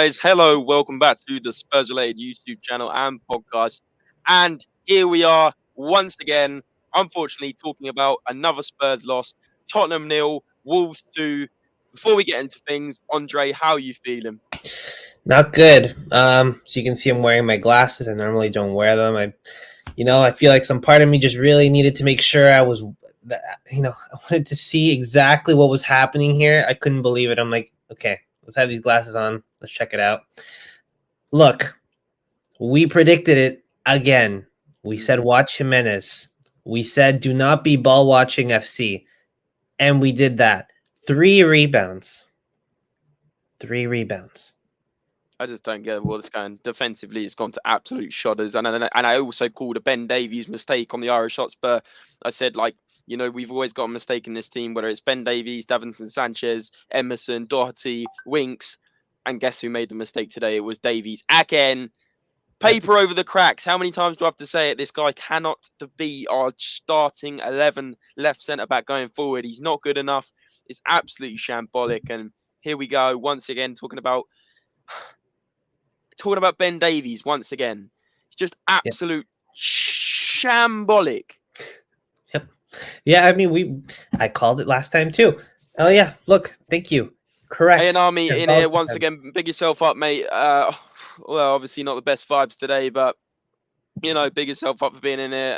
guys? Hello, welcome back to the Spurs Related YouTube channel and podcast. And here we are once again, unfortunately, talking about another Spurs loss. Tottenham 0, Wolves 2. Before we get into things, Andre, how are you feeling? Not good. So you can see I'm wearing my glasses. I normally don't wear them. I feel like some part of me just really needed to make sure I wanted to see exactly what was happening here. I couldn't believe it. I'm like, okay, let's have these glasses on. Let's check it out. Look, we predicted it again. We said watch Jimenez. We said do not be ball watching FC. And we did that. 3 rebounds. 3 rebounds. I just don't get what's going. Defensively, it's gone to absolute shodders. And I also called a Ben Davies mistake on the Irish Hotspur. I said, we've always got a mistake in this team, whether it's Ben Davies, Davinson Sanchez, Emerson, Doherty, Winks. And guess who made the mistake today? It was Davies again. Paper over the cracks. How many times do I have to say it? This guy cannot be our starting 11 left centre-back going forward. He's not good enough. It's absolutely shambolic. And here we go, once again, talking about Ben Davies once again. It's just absolute shambolic. Yep. Yeah, I mean, I called it last time too. Oh yeah, look, thank you. Correct. Hey, and Army in here once again. Big yourself up, mate. Well, obviously not the best vibes today, but big yourself up for being in here.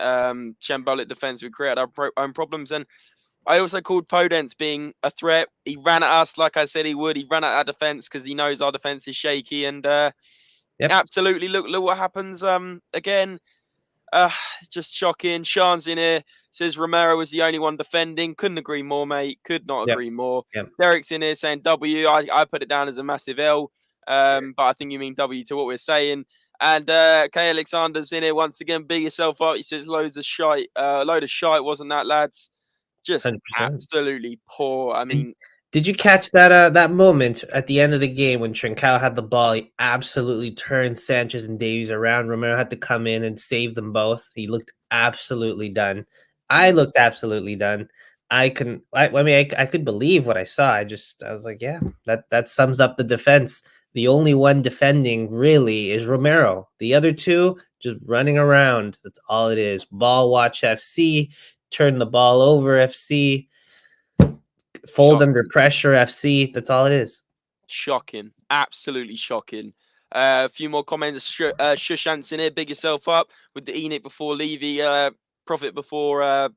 Shambolic defense. We create our own problems, and I also called Podence being a threat. He ran at us like I said he would. He ran at our defense because he knows our defense is shaky, and absolutely look what happens. Again, just shocking. Sean's in here. Says Romero was the only one defending. Couldn't agree more, mate. Could not agree more. Derek's in here saying W. I put it down as a massive L. But I think you mean W to what we're saying. And K. Alexander's in here once again. Big yourself up. He says loads of shite. Load of shite, wasn't that, lads? Just 100%. Absolutely poor. I mean, did you catch that moment at the end of the game when Trincao had the ball? He absolutely turned Sanchez and Davies around. Romero had to come in and save them both. He looked absolutely done. I looked absolutely done. I could believe what I saw. I was like, yeah, that sums up the defense. The only one defending really is Romero. The other two just running around. That's all it is. Ball watch FC, turn the ball over FC, fold under pressure FC. That's all it is. Shocking. Absolutely shocking. A few more comments. Shushant's in here. Big yourself up with the Enoch before Levy. Profit before,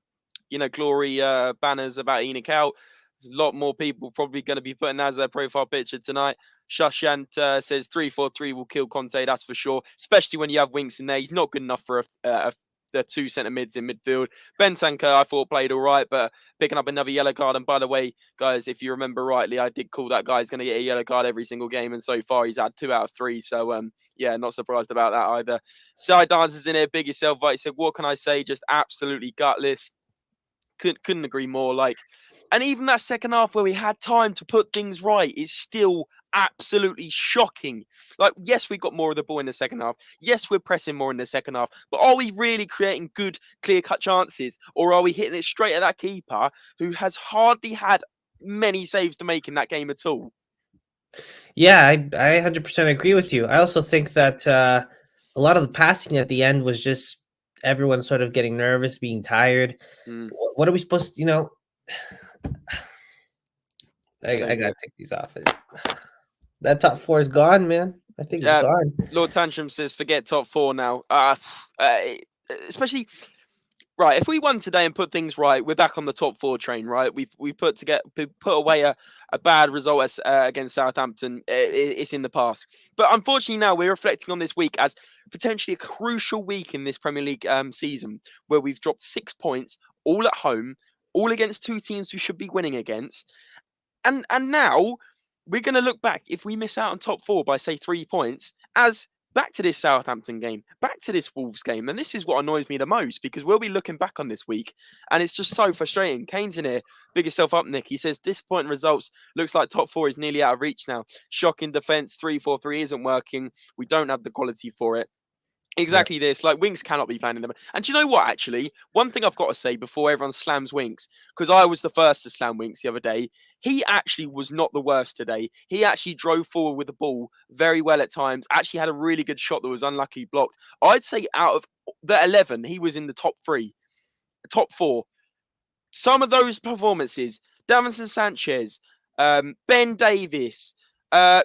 glory banners about Enoch out. There's a lot more people probably going to be putting that as their profile picture tonight. Shushant says 3-4-3 will kill Conte, that's for sure. Especially when you have Winks in there. He's not good enough for the 2 centre mids in midfield. Ben Sanker, I thought played all right, but picking up another yellow card. And by the way, guys, if you remember rightly, I did call that guy's going to get a yellow card every single game. And so far, he's had 2 out of 3. So, yeah, not surprised about that either. Side Dancers in here, big yourself. He said, what can I say? Just absolutely gutless. Couldn't agree more. And even that second half where we had time to put things right is still absolutely shocking. Yes, we got more of the ball in the second half. Yes, we're pressing more in the second half. But are we really creating good, clear-cut chances? Or are we hitting it straight at that keeper who has hardly had many saves to make in that game at all? Yeah, I 100% agree with you. I also think that a lot of the passing at the end was just everyone sort of getting nervous, being tired. What are we supposed to, I gotta take these off. That top 4 is gone, man. I think it's gone. Lord Tantrum says, forget top 4 now. Especially, right, if we won today and put things right, we're back on the top 4 train, right? We put away a bad result against Southampton. It's in the past. But unfortunately now we're reflecting on this week as potentially a crucial week in this Premier League season where we've dropped 6 points, all at home, all against 2 teams we should be winning against. And now we're going to look back, if we miss out on top 4 by, say, 3 points, as back to this Southampton game, back to this Wolves game. And this is what annoys me the most, because we'll be looking back on this week, and it's just so frustrating. Kane's in here. Big yourself up, Nick. He says, disappointing results. Looks like top 4 is nearly out of reach now. Shocking defence. 3-4-3 isn't working. We don't have the quality for it. Exactly this. Like, Winks cannot be playing in them. And do you know what, actually? One thing I've got to say before everyone slams Winks, because I was the first to slam Winks the other day, he actually was not the worst today. He actually drove forward with the ball very well at times, actually had a really good shot that was unlucky blocked. I'd say out of the 11, he was in the top 3, top 4. Some of those performances, Davinson Sanchez, Ben Davis, uh,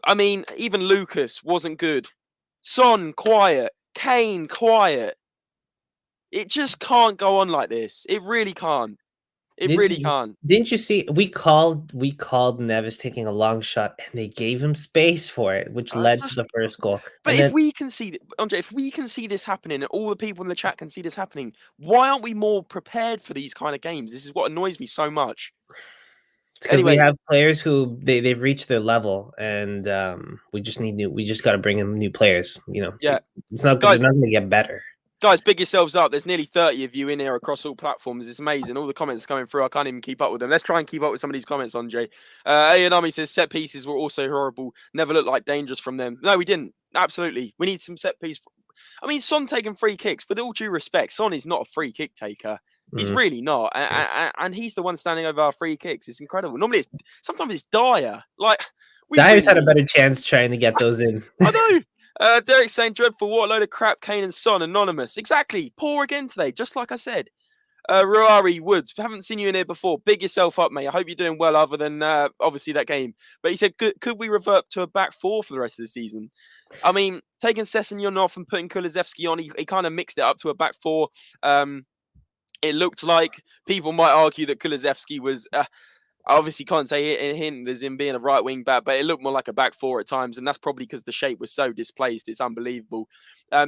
I mean, even Lucas wasn't good. Son, quiet. Kane, quiet. It just can't go on like this. It really can't. It Did really you can't. didn't you see we called Neves taking a long shot and they gave him space for it, which led to Just, the first goal. but And if then we can see, Andre, if we can see this happening and all the people in the chat can see this happening, why aren't we more prepared for these kind of games? This is what annoys me so much. it's because we Anyway, have players who they've reached their level, and we just got to bring in new players. yeah. It's not they're Guys, not going to get better. Guys, big yourselves up. There's nearly 30 of you in here across all platforms. It's amazing. All the comments coming through. I can't even keep up with them. Let's try and keep up with some of these comments, Andre. Ayanami says set pieces were also horrible. Never looked like dangerous from them. No, we didn't. Absolutely. We need some set piece. I mean, Son taking free kicks. With all due respect, Son is not a free kick taker. He's really not. And he's the one standing over our free kicks. It's incredible. Normally, sometimes it's Dyer. Like, we Dyer's had a really... better chance trying to get those in. I know. Derek's saying dreadful. What a load of crap. Kane and Son anonymous. Exactly. Poor again today, just like I said. Ruari Woods, haven't seen you in here before. Big yourself up, mate. I hope you're doing well, other than obviously that game. But he said, could we revert to a back 4 for the rest of the season? I mean, taking Sessegnon off and putting Kulusevski on, he kind of mixed it up to a back 4. It looked like people might argue that Kulusevski was I obviously can't say hint as him being a right wing back, but it looked more like a back 4 at times, and that's probably because the shape was so displaced. It's unbelievable.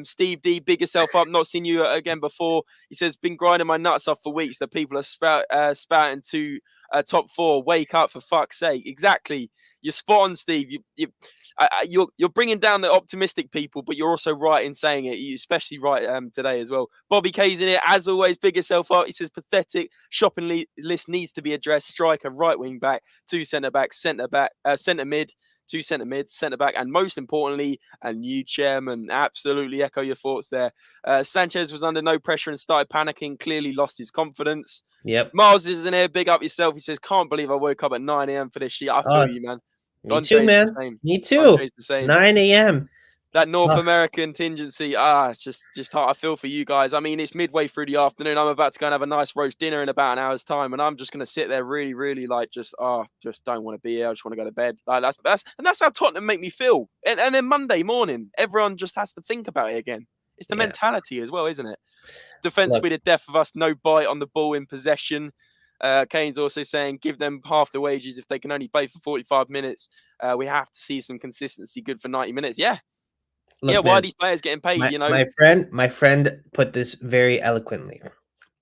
Steve D, big yourself up. Not seen you again before. He says, been grinding my nuts off for weeks. The people are spouting to top 4. Wake up, for fuck's sake. Exactly. You're spot on, Steve. You're bringing down the optimistic people, but you're also right in saying it. You're especially right today as well. Bobby K's in it. As always, big yourself up. He says, pathetic. Shopping list needs to be addressed. Striker, right wing back, 2 centre backs, centre mid, 2 centre mids, centre back, and most importantly, a new chairman. Absolutely echo your thoughts there. Sanchez was under no pressure and started panicking. Clearly lost his confidence. Yep. Miles is in here. Big up yourself. He says, can't believe I woke up at 9 a.m. for this shit. I feel you, man. Me too, man. Me too. Andre's the same. 9 a.m. That North American contingency. It's just hard. I feel for you guys. I mean, it's midway through the afternoon. I'm about to go and have a nice roast dinner in about an hour's time, and I'm just going to sit there really, really like just don't want to be here. I just want to go to bed. Like that's how Tottenham make me feel. And then Monday morning, everyone just has to think about it again. It's the mentality as well, isn't it? Defense with the death of us. No bite on the ball in possession. Kane's also saying give them half the wages if they can only play for 45 minutes. We have to see some consistency good for 90 minutes. Yeah. Look, why are these players getting paid? My friend put this very eloquently.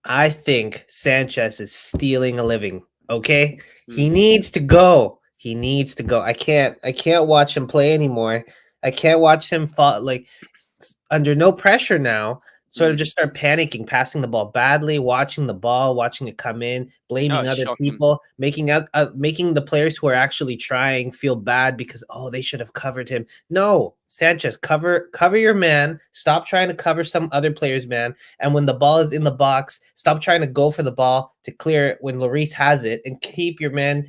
I think Sanchez is stealing a living. Okay? He needs to go. He needs to go. I can't watch him play anymore. I can't watch him fall like under no pressure now. Sort of just start panicking, passing the ball badly, watching the ball, watching it come in, blaming other people, making the players who are actually trying feel bad because they should have covered him. No, Sanchez, cover your man. Stop trying to cover some other player's man. And when the ball is in the box, stop trying to go for the ball to clear it when Lloris has it, and keep your man.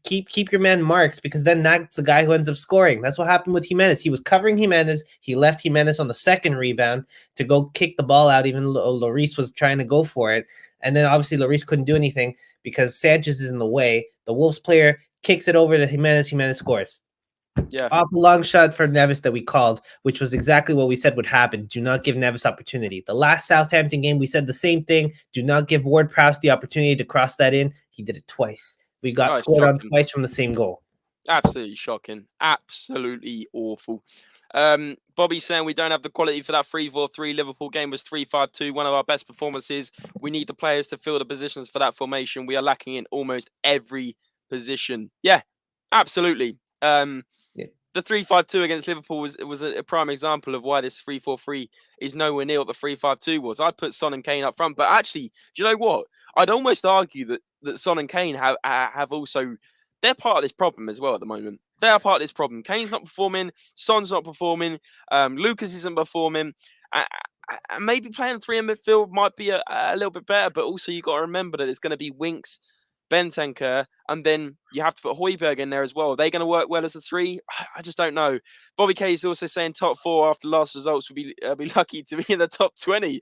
Keep your man marks, because then that's the guy who ends up scoring. That's what happened with Jimenez. He was covering Jimenez. He left Jimenez on the second rebound to go kick the ball out, even though Lloris was trying to go for it. And then obviously Lloris couldn't do anything because Sanchez is in the way. The Wolves player kicks it over to Jimenez. Jimenez scores. Yeah. Off a long shot for Neves that we called, which was exactly what we said would happen. Do not give Neves opportunity. The last Southampton game, we said the same thing. Do not give Ward-Prowse the opportunity to cross that in. He did it twice. We got scored on twice from the same goal. Absolutely shocking. Absolutely awful. Bobby's saying we don't have the quality for that 3-4-3. Liverpool game was 3-5-2, one of our best performances. We need the players to fill the positions for that formation. We are lacking in almost every position. Yeah, absolutely. The 3-5-2 against Liverpool was a prime example of why this 3-4-3 is nowhere near what the 3-5-2 was. I'd put Son and Kane up front, but actually, do you know what? I'd almost argue that Son and Kane have also, they're part of this problem as well at the moment. They are part of this problem. Kane's not performing. Son's not performing. Lucas isn't performing. Maybe playing three in midfield might be a little bit better, but also you got to remember that it's going to be Winks, Bentancur, and then you have to put Højbjerg in there as well. Are they going to work well as a three? I just don't know. Bobby K is also saying top four after last results would be lucky to be in the top 20.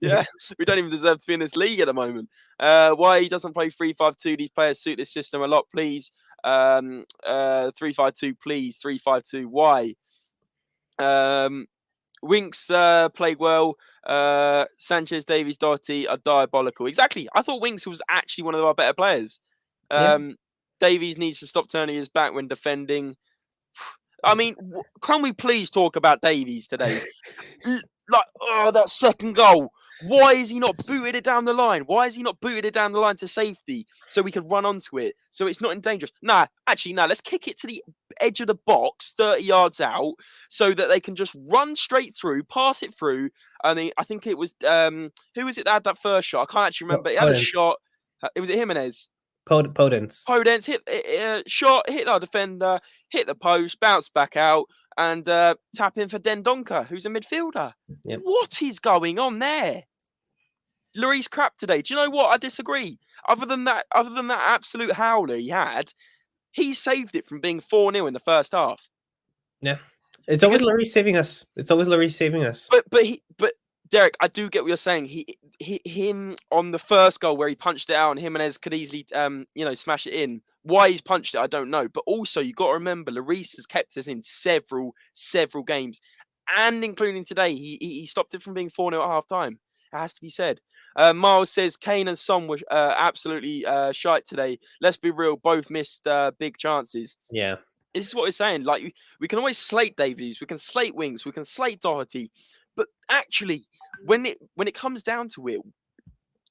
Yeah, we don't even deserve to be in this league at the moment. Why he doesn't play 3-5-2? These players suit this system a lot, please. 3-5-2, please. 3-5-2. Why? Winks played well. Sanchez, Davies, Doherty are diabolical. Exactly. I thought Winks was actually one of our better players. Yeah. Davies needs to stop turning his back when defending. I mean, can we please talk about Davies today? Like, oh, that second goal. Why is he not booted it down the line? Why is he not booted it down the line to safety so we can run onto it so it's not in danger? Nah, actually, let's kick it to the edge of the box, 30 yards out, so that they can just run straight through, pass it through. I think it was, who was it that had that first shot? I can't actually remember. He had a shot. Was it Jimenez? Podence. Podence hit shot, hit our defender, hit the post, bounce back out, and tap in for Dendoncker, who's a midfielder. Yep. What is going on there? Lloris crap today. Do you know what? I disagree. Other than that absolute howler he had, he saved it from being 4-0 in the first half. Yeah. It's always Lloris saving us. But Derek, I do get what you're saying. Him on the first goal where he punched it out and Jimenez could easily smash it in. Why he's punched it, I don't know. But also you got to remember Lloris has kept us in several games. And including today, he stopped it from being 4-0 at half time. It has to be said. Miles says Kane and Son were absolutely shite today. Let's be real, both missed big chances. Yeah. This is what we're saying. Like, we can always slate Davies, we can slate Winks, we can slate Doherty. But actually, when it comes down to it,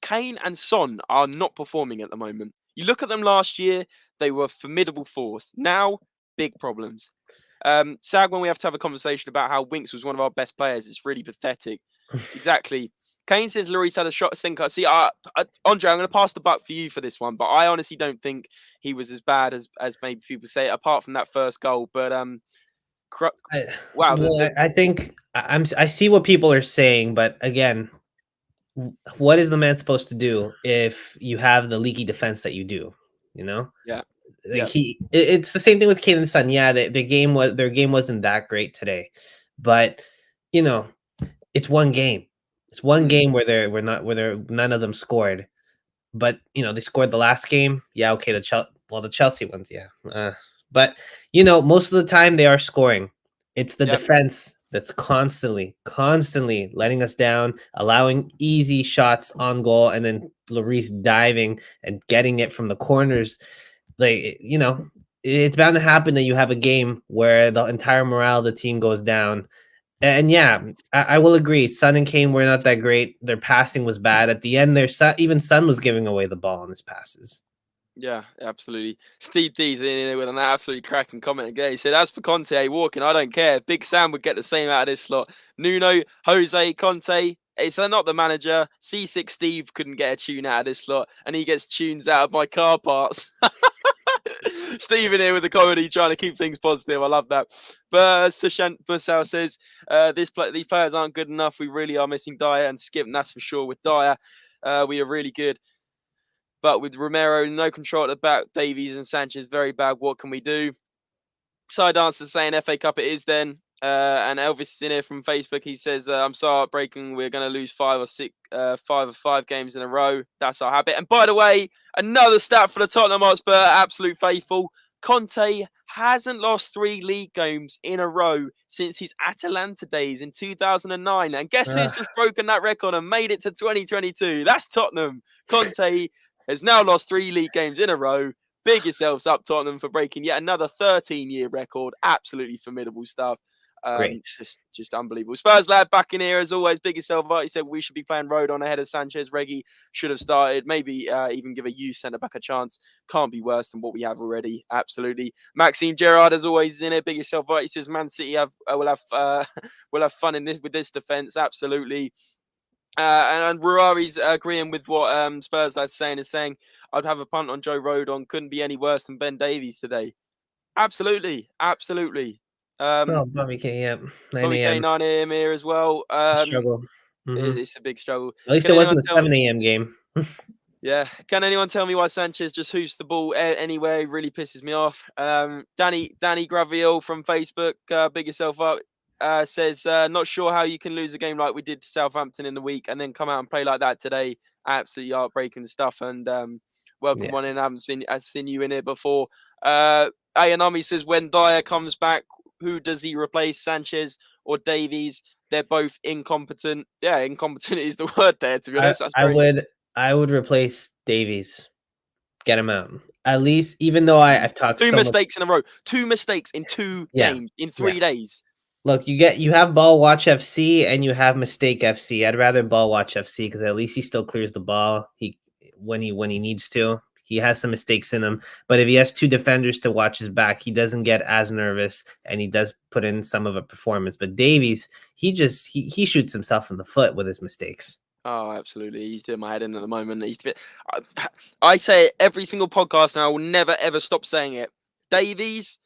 Kane and Son are not performing at the moment. You look at them last year, they were a formidable force. Now, big problems. Sad when we have to have a conversation about how Winks was one of our best players. It's really pathetic. Exactly. Kane says Lloris had a shot stinker. See, Andre, I'm going to pass the buck for you for this one, but I honestly don't think he was as bad as maybe people say, apart from that first goal. But wow. I think I see what people are saying, but again, what is the man supposed to do if you have the leaky defense that you do? You know? Yeah. Like it's the same thing with Kane and Son. Yeah, their game wasn't that great today, but it's one game. It's one game where none of them scored, but they scored the last game. Yeah, okay. The Chelsea ones, yeah. But most of the time they are scoring. It's the defense that's constantly letting us down, allowing easy shots on goal, and then Lloris diving and getting it from the corners. Like, it's bound to happen that you have a game where the entire morale of the team goes down. And yeah, I will agree. Son and Kane were not that great. Their passing was bad. At the end, even Son was giving away the ball on his passes. Yeah, absolutely. Steve D's in there with an absolutely cracking comment again. He said, as for Conte walking, I don't care. Big Sam would get the same out of this slot. Nuno, Jose, Conte, it's not the manager. C6 Steve couldn't get a tune out of this slot, and he gets tunes out of my car parts. Steve in here with the comedy, trying to keep things positive. I love that. But Sushant Bussau says, these players aren't good enough. We really are missing Dyer and Skip, and that's for sure. With Dyer, we are really good. But with Romero, no control at the back, Davies and Sanchez, very bad. What can we do? Side answer saying FA Cup it is then. And Elvis is in here from Facebook. He says, I'm so heartbreaking. We're going to lose 5 or 5 games in a row. That's our habit. And by the way, another stat for the Tottenham Hotspur, absolute faithful. Conte hasn't lost 3 league games in a row since his Atalanta days in 2009. And guess who's just broken that record and made it to 2022? That's Tottenham. Conte has now lost 3 league games in a row. Big yourselves up, Tottenham, for breaking yet another 13-year record. Absolutely formidable stuff. Great. Just unbelievable. Spurs lad back in here as always. Big yourself up. He said we should be playing Rodon ahead of Sanchez. Reggie should have started. Maybe even give a youth centre back a chance. Can't be worse than what we have already. Absolutely. Maxime Gerard as always is in here. Big yourself up. He says Man City will have fun in this with this defence. Absolutely. And Ruari's agreeing with what Spurs lad's saying. Is saying I'd have a punt on Joe Rodon. Couldn't be any worse than Ben Davies today. Absolutely, absolutely. Oh, Bobby K, yep, 9 Bobby K, a.m. 9 a.m. here as well. Struggle. Hmm. It's a big struggle. At least Can it wasn't anyone a tell me? 7 a.m. game. Yeah. Can anyone tell me why Sanchez just hoops the ball anywhere? It really pisses me off. Danny Graviel from Facebook, big yourself up, says, not sure how you can lose a game like we did to Southampton in the week and then come out and play like that today. Absolutely heartbreaking stuff. And welcome Yeah, on in. I haven't seen you in here before. Ayanami says, when Dyer comes back, who does he replace, Sanchez or Davies? They're both incompetent. Yeah, incompetent is the word there, to be I honest. That's I very. would I would replace Davies. Get him out. At least, even though I've talked Two so much. mistakes in a row. Two mistakes in two Yeah, games in yeah. 3 days. Look, you have Ball Watch FC and you have Mistake FC. I'd rather Ball Watch FC because at least he still clears the ball. He when he needs to. He has some mistakes in him, but if he has two defenders to watch his back, he doesn't get as nervous and he does put in some of a performance. But Davies, he shoots himself in the foot with his mistakes. Oh, absolutely. He's doing my head in at the moment. I say it every single podcast, and I will never ever stop saying it. Davies,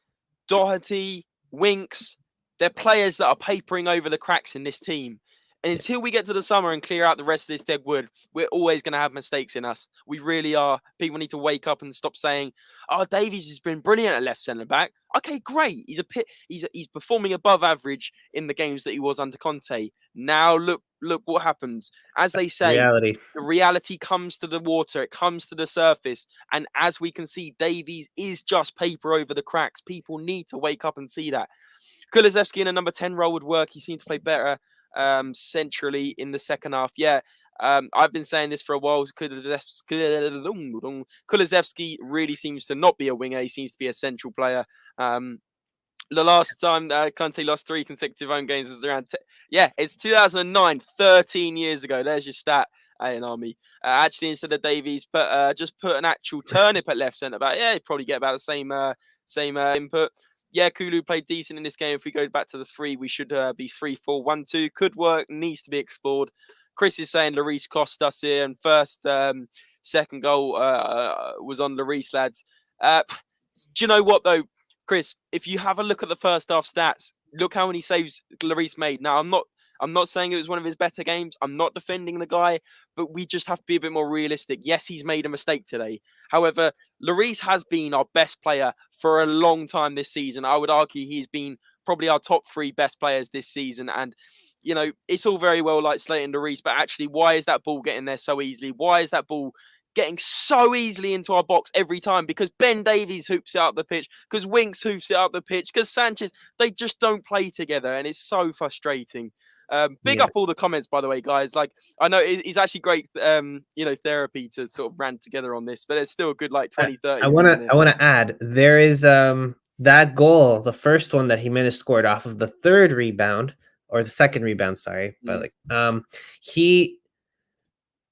Doherty, Winks, they're players that are papering over the cracks in this team. And Yeah, until we get to the summer and clear out the rest of this dead wood, we're always going to have mistakes in us. We really are. People need to wake up and stop saying, "Oh, Davies has been brilliant at left centre back." Okay, great. He's performing above average in the games that he was under Conte. Now look what happens. As they say, reality. the reality comes to the water. It comes to the surface. And as we can see, Davies is just paper over the cracks. People need to wake up and see that. Kulusevski in a number 10 role would work. He seemed to play better centrally in the second half. Yeah, I've been saying this for a while. Kulusevski really seems to not be a winger. He seems to be a central player. The last time Conte lost 3 consecutive home games was around, it's 2009, 13 years ago. There's your stat, Ian Army. Actually, instead of Davies, just put an actual turnip at left centre back. Yeah, you'd probably get about the same input. Yeah, Kulu played decent in this game. If we go back to the 3, we should be 3-4-1-2. Could work, needs to be explored. Chris is saying Lloris cost us here, and second goal was on Lloris, lads. Do you know what, though, Chris? If you have a look at the first half stats, look how many saves Lloris made. Now, I'm not saying it was one of his better games. I'm not defending the guy, but we just have to be a bit more realistic. Yes, he's made a mistake today. However, Lloris has been our best player for a long time this season. I would argue he's been probably our top 3 best players this season. And, it's all very well like slating Lloris, but actually, why is that ball getting there so easily? Why is that ball getting so easily into our box every time? Because Ben Davies hoops it up the pitch, because Winks hoops it up the pitch, because Sanchez, they just don't play together, and it's so frustrating. Big Yeah. up all the comments, by the way, guys. Like, I know it's actually great, therapy to sort of rant together on this, but it's still a good, like, 20, 30 I of you in wanna here. I wanna add there is that goal, the first one that Jimenez scored off of the third rebound or the second rebound, sorry, but Mm. he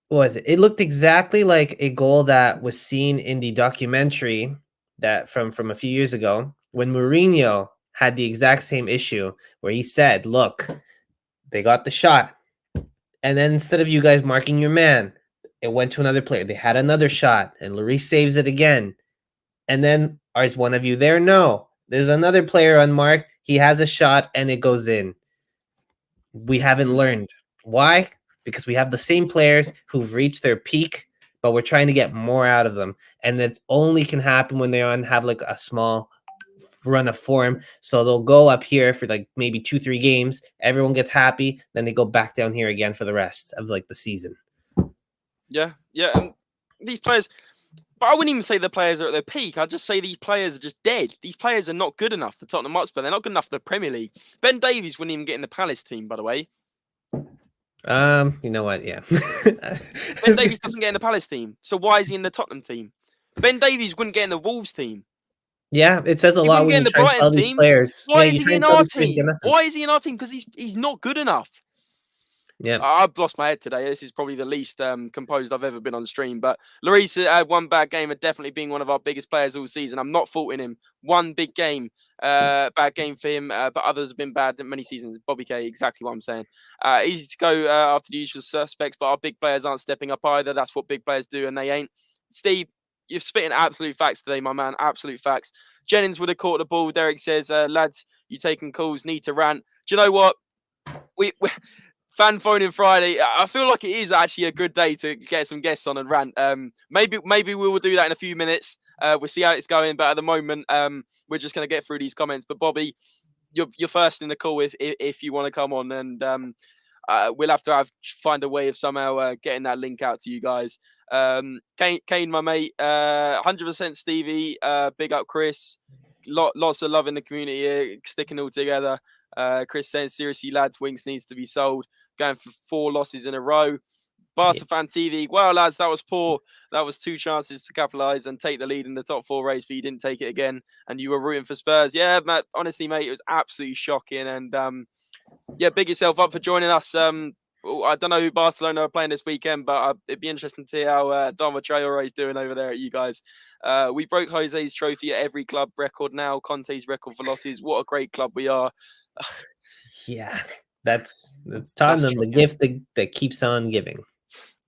what was it? It looked exactly like a goal that was seen in the documentary that from a few years ago when Mourinho had the exact same issue where he said, "Look, they got the shot, and then instead of you guys marking your man, it went to another player. They had another shot, and Lloris saves it again." And then, is one of you there? No. There's another player unmarked. He has a shot and it goes in. We haven't Mm. learned. Why? Because we have the same players who've reached their peak, but we're trying to get more out of them. And that only can happen when they have like a small run of form. So they'll go up here for like maybe 2-3 games. Everyone gets happy. Then they go back down here again for the rest of like the season. Yeah, yeah. And these players, but I wouldn't even say the players are at their peak. I'd just say these players are just dead. These players are not good enough for Tottenham Hotspur. They're not good enough for the Premier League. Ben Davies wouldn't even get in the Palace team, by the way. You know what? Yeah. Ben Davies doesn't get in the Palace team. So why is he in the Tottenham team? Ben Davies wouldn't get in the Wolves team. Yeah, it says a He lot wouldn't when get in you the try and Brighton sell these team. players. Yeah, Why is you he try in and sell our these players, you get team? nothing. Why is he in our team? Because he's not good enough. Yeah. I've lost my head today. This is probably the least composed I've ever been on stream. But Lloris had one bad game of definitely being one of our biggest players all season. I'm not faulting him. One big game, bad game for him, but others have been bad in many seasons. Bobby K, exactly what I'm saying. Easy to go after the usual suspects, but our big players aren't stepping up either. That's what big players do, and they ain't. Steve, you're spitting absolute facts today, my man. Absolute facts. Jennings would have caught the ball. Derek says, lads, you taking calls, need to rant. Do you know what? We fan phoning Friday. I feel like it is actually a good day to get some guests on and rant. Maybe we will do that in a few minutes. We'll see how it's going, but at the moment, we're just going to get through these comments. But Bobby, you're first in the call if you want to come on, and we'll have to find a way of somehow getting that link out to you guys. Kane, my mate, 100% Stevie. Big up, Chris. Lots of love in the community here, sticking all together. Chris saying, seriously, lads, Winks needs to be sold. Going for 4 losses in a row. Barca Fan TV, well, lads, that was poor. That was 2 chances to capitalise and take the lead in the top 4 race, but you didn't take it again, and you were rooting for Spurs. Yeah, Matt, honestly, mate, it was absolutely shocking. And yeah, big yourself up for joining us. I don't know who Barcelona are playing this weekend, but it'd be interesting to hear how Dom Traore is doing over there at you guys. We broke Jose's trophy at every club record now. Conte's record for losses. What a great club we are. Yeah, that's Tottenham, the gift that keeps on giving.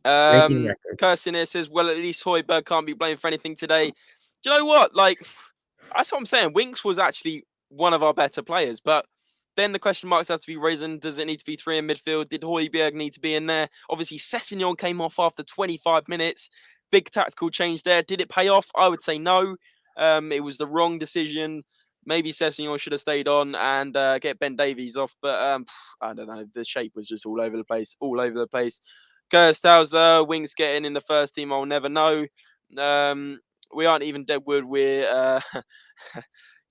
Kirsten here says, well, at least Højbjerg can't be blamed for anything today. Do you know what? Like, that's what I'm saying. Winks was actually one of our better players, but then the question marks have to be risen. Does it need to be 3 in midfield? Did Højbjerg need to be in there? Obviously, Sessegnon came off after 25 minutes. Big tactical change there. Did it pay off? I would say no. It was the wrong decision. Maybe Sessegnon should have stayed on and get Ben Davies off, but I don't know. The shape was just all over the place. Gerstauser, Winks getting in the first team, I'll never know. We aren't even Deadwood. We're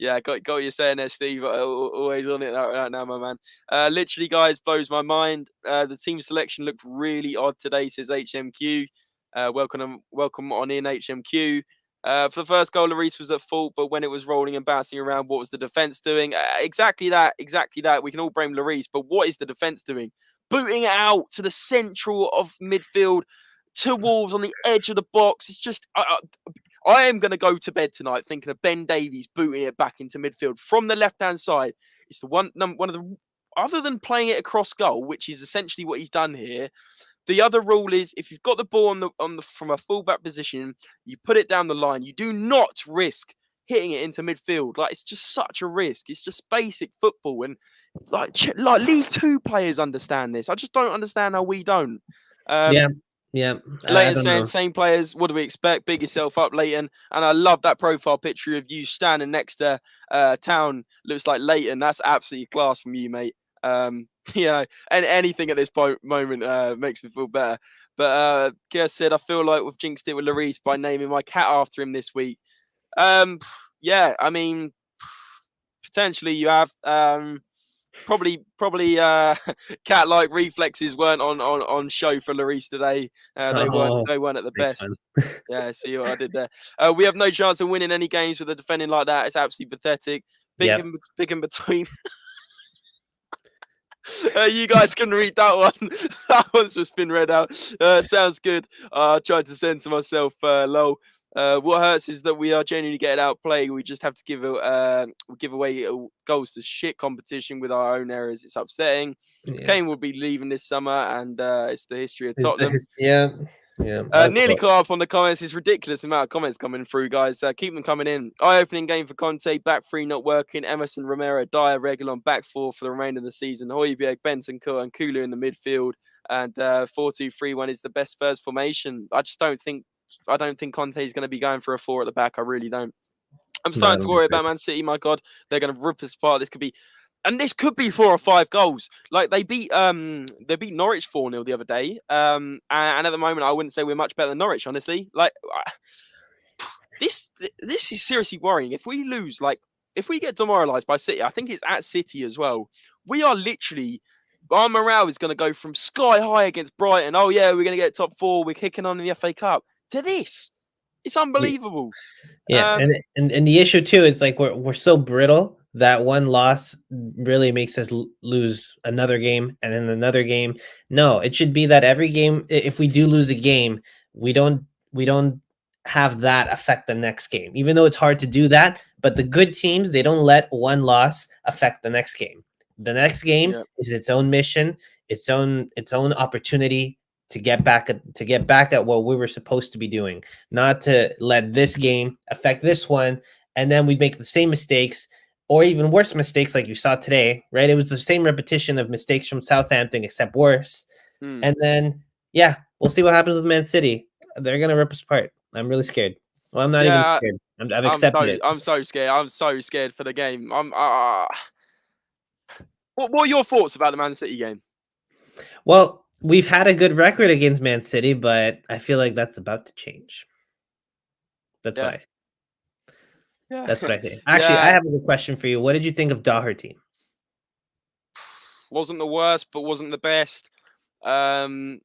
yeah, got what you're saying there, Steve. Always on it right now, my man. Literally, guys, blows my mind. The team selection looked really odd today, says HMQ. Welcome on in, HMQ. For the first goal, Lloris was at fault, but when it was rolling and bouncing around, what was the defence doing? Exactly that. We can all blame Lloris, but what is the defence doing? Booting it out to the central of midfield, to Wolves on the edge of the box. It's just, I am going to go to bed tonight thinking of Ben Davies booting it back into midfield from the left-hand side. It's the one of the, other than playing it across goal, which is essentially what he's done here. The other rule is if you've got the ball on the from a fullback position, you put it down the line. You do not risk hitting it into midfield. Like, it's just such a risk. It's just basic football, and like League 2 players understand this. I just don't understand how we don't. Yeah. Leighton saying, same players. What do we expect? Big yourself up, Leighton. And I love that profile picture of you standing next to Town. Looks like Leighton. That's absolutely class from you, mate. You know, and anything at this moment makes me feel better. But Gerst said, I feel like we've jinxed it with Lloris by naming my cat after him this week. Yeah, I mean, potentially you have. Probably cat-like reflexes weren't on show for Lloris today. They weren't at the best. Yeah, see what I did there. We have no chance of winning any games with a defending like that. It's absolutely pathetic. Big in between. You guys can read that one. That one's just been read out. Sounds good. I tried to censor myself. Lol. What hurts is that we are genuinely getting outplayed. We just have to give away goals to shit competition with our own errors. It's upsetting. Yeah. Kane will be leaving this summer, and it's the history of Tottenham. Yeah. Nearly caught up on the comments. It's ridiculous amount of comments coming through, guys. Keep them coming in. Eye-opening game for Conte. Back 3 not working. Emerson, Romero, Dyer, Reguilon back 4 for the remainder of the season. Højbjerg, Benson, and Kulu in the midfield. And 4-2-3-1 is the best Spurs formation. I don't think Conte is going to be going for a 4 at the back. I really don't. I'm starting to worry about Man City. My God, they're going to rip us apart. This could be 4 or 5 goals. Like they beat Norwich 4-0 the other day. And at the moment, I wouldn't say we're much better than Norwich, honestly. Like this is seriously worrying. If we lose, if we get demoralised by City, I think it's at City as well. We are literally. Our morale is going to go from sky high against Brighton. Oh yeah, we're going to get top 4. We're kicking on in the FA Cup. To this, it's unbelievable. Yeah, and the issue too is like we're so brittle that one loss really makes us lose another game and then another game. No, it should be that every game, if we do lose a game, we don't have that affect the next game. Even though it's hard to do that, but the good teams, they don't let one loss affect the next game. The next game is its own mission, its own opportunity to get back at what we were supposed to be doing, not to let this game affect this one, and then we make the same mistakes or even worse mistakes like you saw today, right? It was the same repetition of mistakes from Southampton, except worse. Hmm. And then, yeah, we'll see what happens with Man City. They're gonna rip us apart. I'm really scared. Well, I'm not even Yeah, scared. I've accepted it. I'm so scared. I'm so scared for the game. What are your thoughts about the Man City game? Well, we've had a good record against Man City, but I feel like that's about to change. That's what Yeah, I yeah, That's what I think. Actually, I yeah. have a good question for you. What did you think of Doherty? Wasn't the worst, but wasn't the best. Um,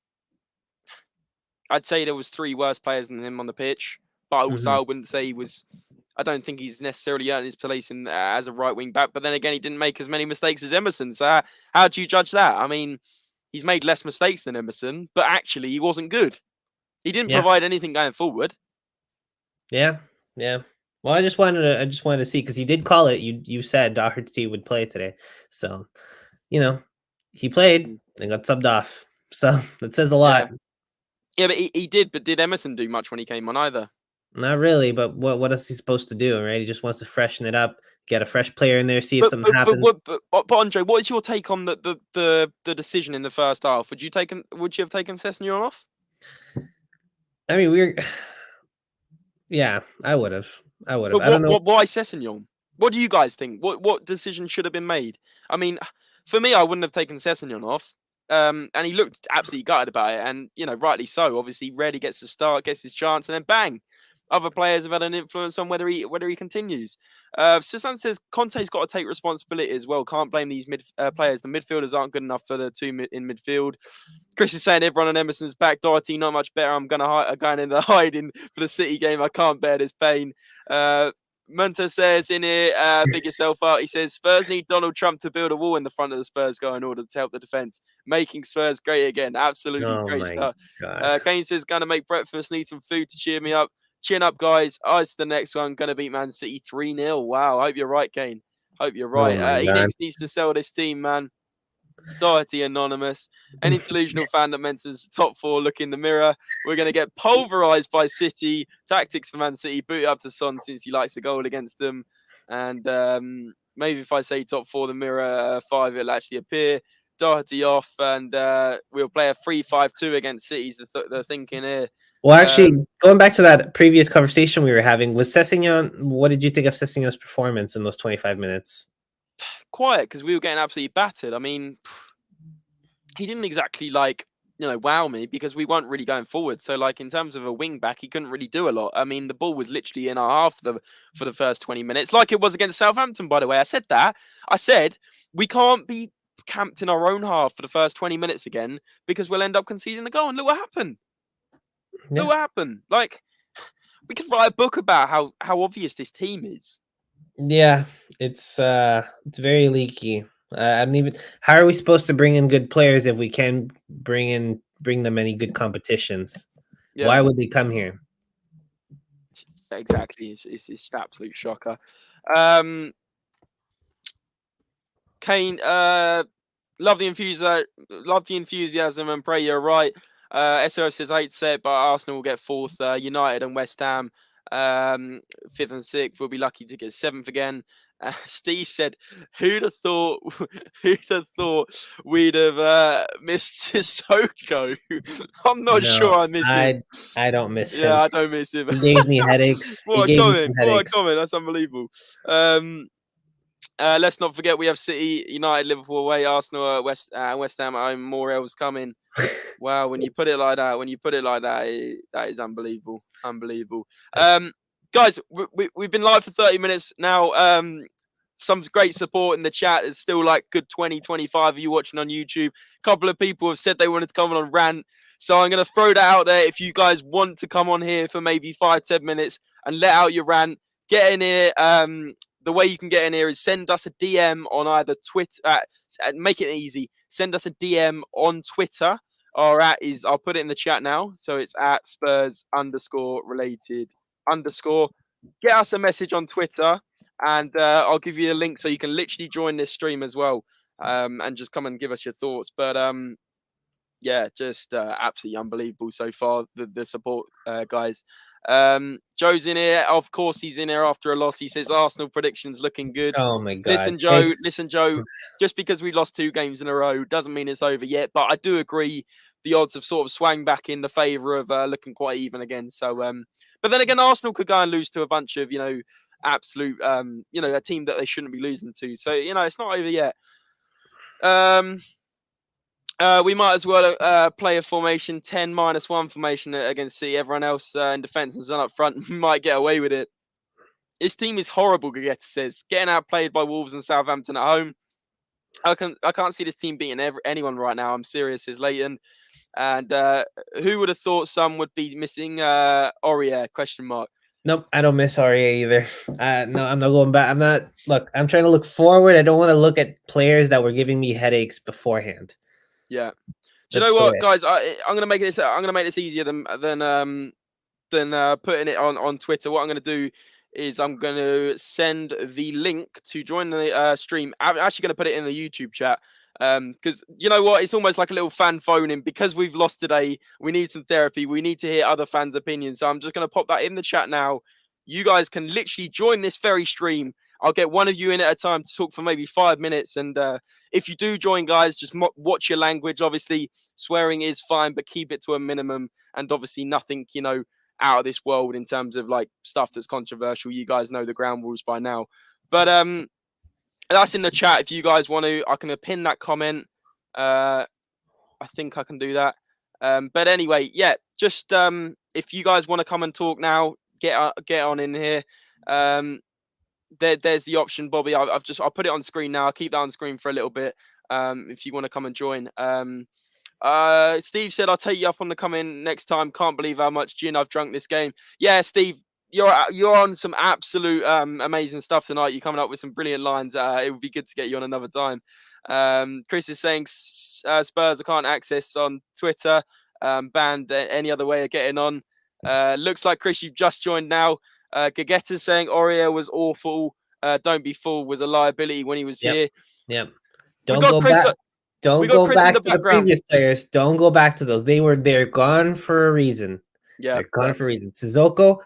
I'd say there was 3 worse players than him on the pitch, but also Mhm. I wouldn't say he was. I don't think he's necessarily earned his place in as a right wing back. But then again, he didn't make as many mistakes as Emerson. So how do you judge that? I mean, he's made less mistakes than Emerson, but actually he wasn't good. He didn't Yeah, provide anything going forward. yeah, yeah. Well, I just wanted to see because you did call it. You said Doherty would play today, so you know he played Mm. and got subbed off. So that says a Yeah, lot. yeah, but he did. But did Emerson do much when he came on either? Not really, but what is he supposed to do? Right? He just wants to freshen it up, get a fresh player in there, see if But something but but what happens. but Andre, what is your take on the decision in the first half? Would you have taken Sessegnon off? I mean, we're yeah. I would have. I would have. But I don't know. why Sessegnon? What do you guys think? What decision should have been made? I mean, for me, I wouldn't have taken Sessegnon off. And he looked absolutely gutted about it, and rightly so. Obviously, he rarely gets to start, gets his chance, and then bang, other players have had an influence on whether he continues. Susan says Conte's got to take responsibility as well. Can't blame these players. The midfielders aren't good enough for the two in midfield. Chris is saying everyone on Emerson's back. Doherty not much better. I'm going in the hiding for the City game. I can't bear this pain. Munter says in here, big yourself out. He says Spurs need Donald Trump to build a wall in the front of the Spurs goal in order to help the defense, making Spurs great again. Absolutely Oh great my stuff. god. Kane says gonna make breakfast. Need some food to cheer me up. Chin up, guys. Eyes to the next one. Gonna beat Man City 3-0. Wow. Hope you're right, Kane. Hope you're Oh right. my god. Enix needs to sell this team, man. Doherty anonymous. Any delusional fan that mentions top 4 look in the mirror. We're going to get pulverized by City. Tactics for Man City. Boot it up to Son since he likes a goal against them. And maybe if I say top 4, the mirror 5, it'll actually appear. Doherty off, and we'll play a 3-5-2 against City's the thinking here. Well, actually, Um, going back to that previous conversation we were having, was Sessegnon, what did you think of Sessegnon's performance in those 25 minutes? quiet because we were getting absolutely battered. I mean, he didn't exactly wow me because we weren't really going forward. So in terms of a wing back, he couldn't really do a lot. I mean, the ball was literally in our half for the first 20 minutes, like it was against Southampton, by the way. I said that. I said we can't be camped in our own half for the first 20 minutes again because we'll end up conceding a goal. And look what happened. Look Yeah. what happened. We could write a book about how obvious this team is. Yeah, it's very leaky. I don't even how are we supposed to bring in good players if we can't bring them any good competitions? Yeah, Why would they come here? exactly. It's just an absolute shocker. Um, Kane, love the enthusiasm, and pray you're right. SOF says 8 set, but Arsenal will get 4th. United and West Ham, 5th and 6th. We'll be lucky to get 7th again. Steve said, "Who'd have thought? Who'd have thought we'd have missed Sissoko?" I'm not No, sure I miss him. I don't miss Yeah, him. I don't miss him. He gave me headaches. He What a gave me some comment! What a headaches. comment! That's unbelievable. Let's not forget we have City, United, Liverpool away, Arsenal, West Ham at home. More L's coming. Wow, when you put it like that, that is unbelievable, unbelievable. That's Guys, we've been live for 30 minutes now. Some great support in the chat. There's still good 20, 25 of you watching on YouTube. A couple of people have said they wanted to come on rant. So I'm going to throw that out there. If you guys want to come on here for maybe 5-10 minutes and let out your rant, get in here. The way you can get in here is send us a DM on either Twitter. Make it easy. Send us a DM on Twitter. I'll put it in the chat now. So it's at Spurs_related_. Get us a message on Twitter, and I'll give you a link so you can literally join this stream as well. And just come and give us your thoughts. But Yeah, just absolutely unbelievable so far, the support, guys. Joe's in here. Of course, he's in here after a loss. He says Arsenal predictions looking good. Oh my God. Listen, Joe. Thanks. Listen, Joe. Just because we lost 2 games in a row doesn't mean it's over yet. But I do agree the odds have sort of swung back in the favour of looking quite even again. So, but then again, Arsenal could go and lose to a bunch of absolute a team that they shouldn't be losing to. So it's not over yet. We might as well play a formation 10-1 formation against City. Everyone else in defence and Son up front might get away with it. His team is horrible, Gagetta says. Getting outplayed by Wolves and Southampton at home. I can't see this team beating anyone right now. I'm serious, says Leighton. And who would have thought some would be missing Aurier? Question mark. Nope, I don't miss Aurier either. No, I'm not going back. I'm trying to look forward. I don't want to look at players that were giving me headaches beforehand. Yeah. Do you know what, guys? I'm gonna make this. I'm gonna make this easier than putting it on Twitter. What I'm gonna do is I'm gonna send the link to join the stream. I'm actually gonna put it in the YouTube chat. Because you know what, it's almost like a little fan phone in. Because we've lost today, we need some therapy. We need to hear other fans' opinions. So I'm just gonna pop that in the chat now. You guys can literally join this very stream. I'll get one of you in at a time to talk for maybe 5 minutes. And if you do join, guys, just watch your language. Obviously, swearing is fine, but keep it to a minimum. And obviously, nothing, out of this world in terms of like stuff that's controversial. You guys know the ground rules by now. But that's in the chat. If you guys want to, I can pin that comment. I think I can do that. But anyway, yeah, just if you guys want to come and talk now, get on in here. There's the option, Bobby. I'll put it on screen now. I'll keep that on screen for a little bit. If you want to come and join. Steve said, I'll take you up on the come in next time. Can't believe how much gin I've drunk this game. Yeah, Steve, you're on some absolute amazing stuff tonight. You're coming up with some brilliant lines. It would be good to get you on another time. Chris is saying Spurs I can't access on Twitter. Banned any other way of getting on. Looks like, Chris, you've just joined now. Gagetta's saying Aurier was awful. Don't be fooled, was a liability when he was here. Yep. Don't go back. Don't go back to the previous players. Don't go back to those. They're gone for a reason. Yeah, they're gone for a reason. Sissoko,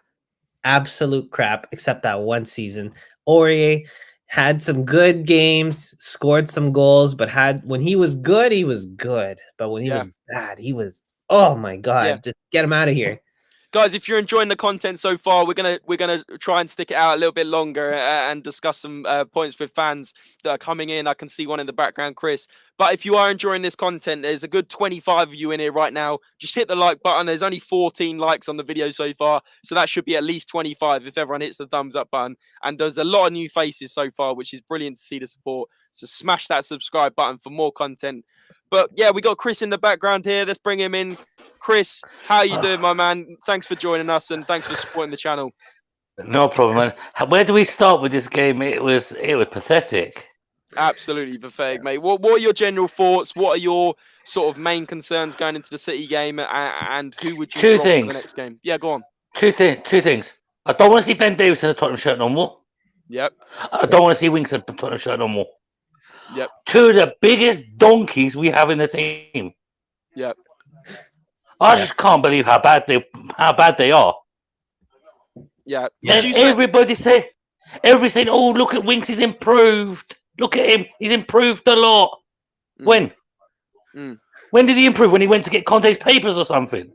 absolute crap, except that one season. Aurier had some good games, scored some goals, but when he was good, he was good. But when he was bad, he was, oh my God, just get him out of here. Guys, if you're enjoying the content so far, we're gonna try and stick it out a little bit longer and discuss some points with fans that are coming in. I can see one in the background, Chris. But if you are enjoying this content, there's a good 25 of you in here right now. Just hit the like button. There's only 14 likes on the video so far, so that should be at least 25 if everyone hits the thumbs up button. And there's a lot of new faces so far, which is brilliant to see the support. So smash that subscribe button for more content. But yeah, we got Chris in the background here. Let's bring him in. Chris, how you doing, my man? Thanks for joining us and thanks for supporting the channel. No problem, man. Where do we start with this game? It was pathetic. Absolutely pathetic, mate. What are your general thoughts? What are your sort of main concerns going into the City game, and who would you drop for the next game? Yeah, go on. Two things. I don't want to see Ben Davies in a Tottenham shirt no more. Yep. I don't want to see Winks in a Tottenham shirt no more. Yep. Two of the biggest donkeys we have in the team. Yep. I just can't believe how bad they are. Yeah. Everybody saying, "Oh, look at Winks, he's improved. Look at him, he's improved a lot." When? When did he improve? When he went to get Conte's papers or something?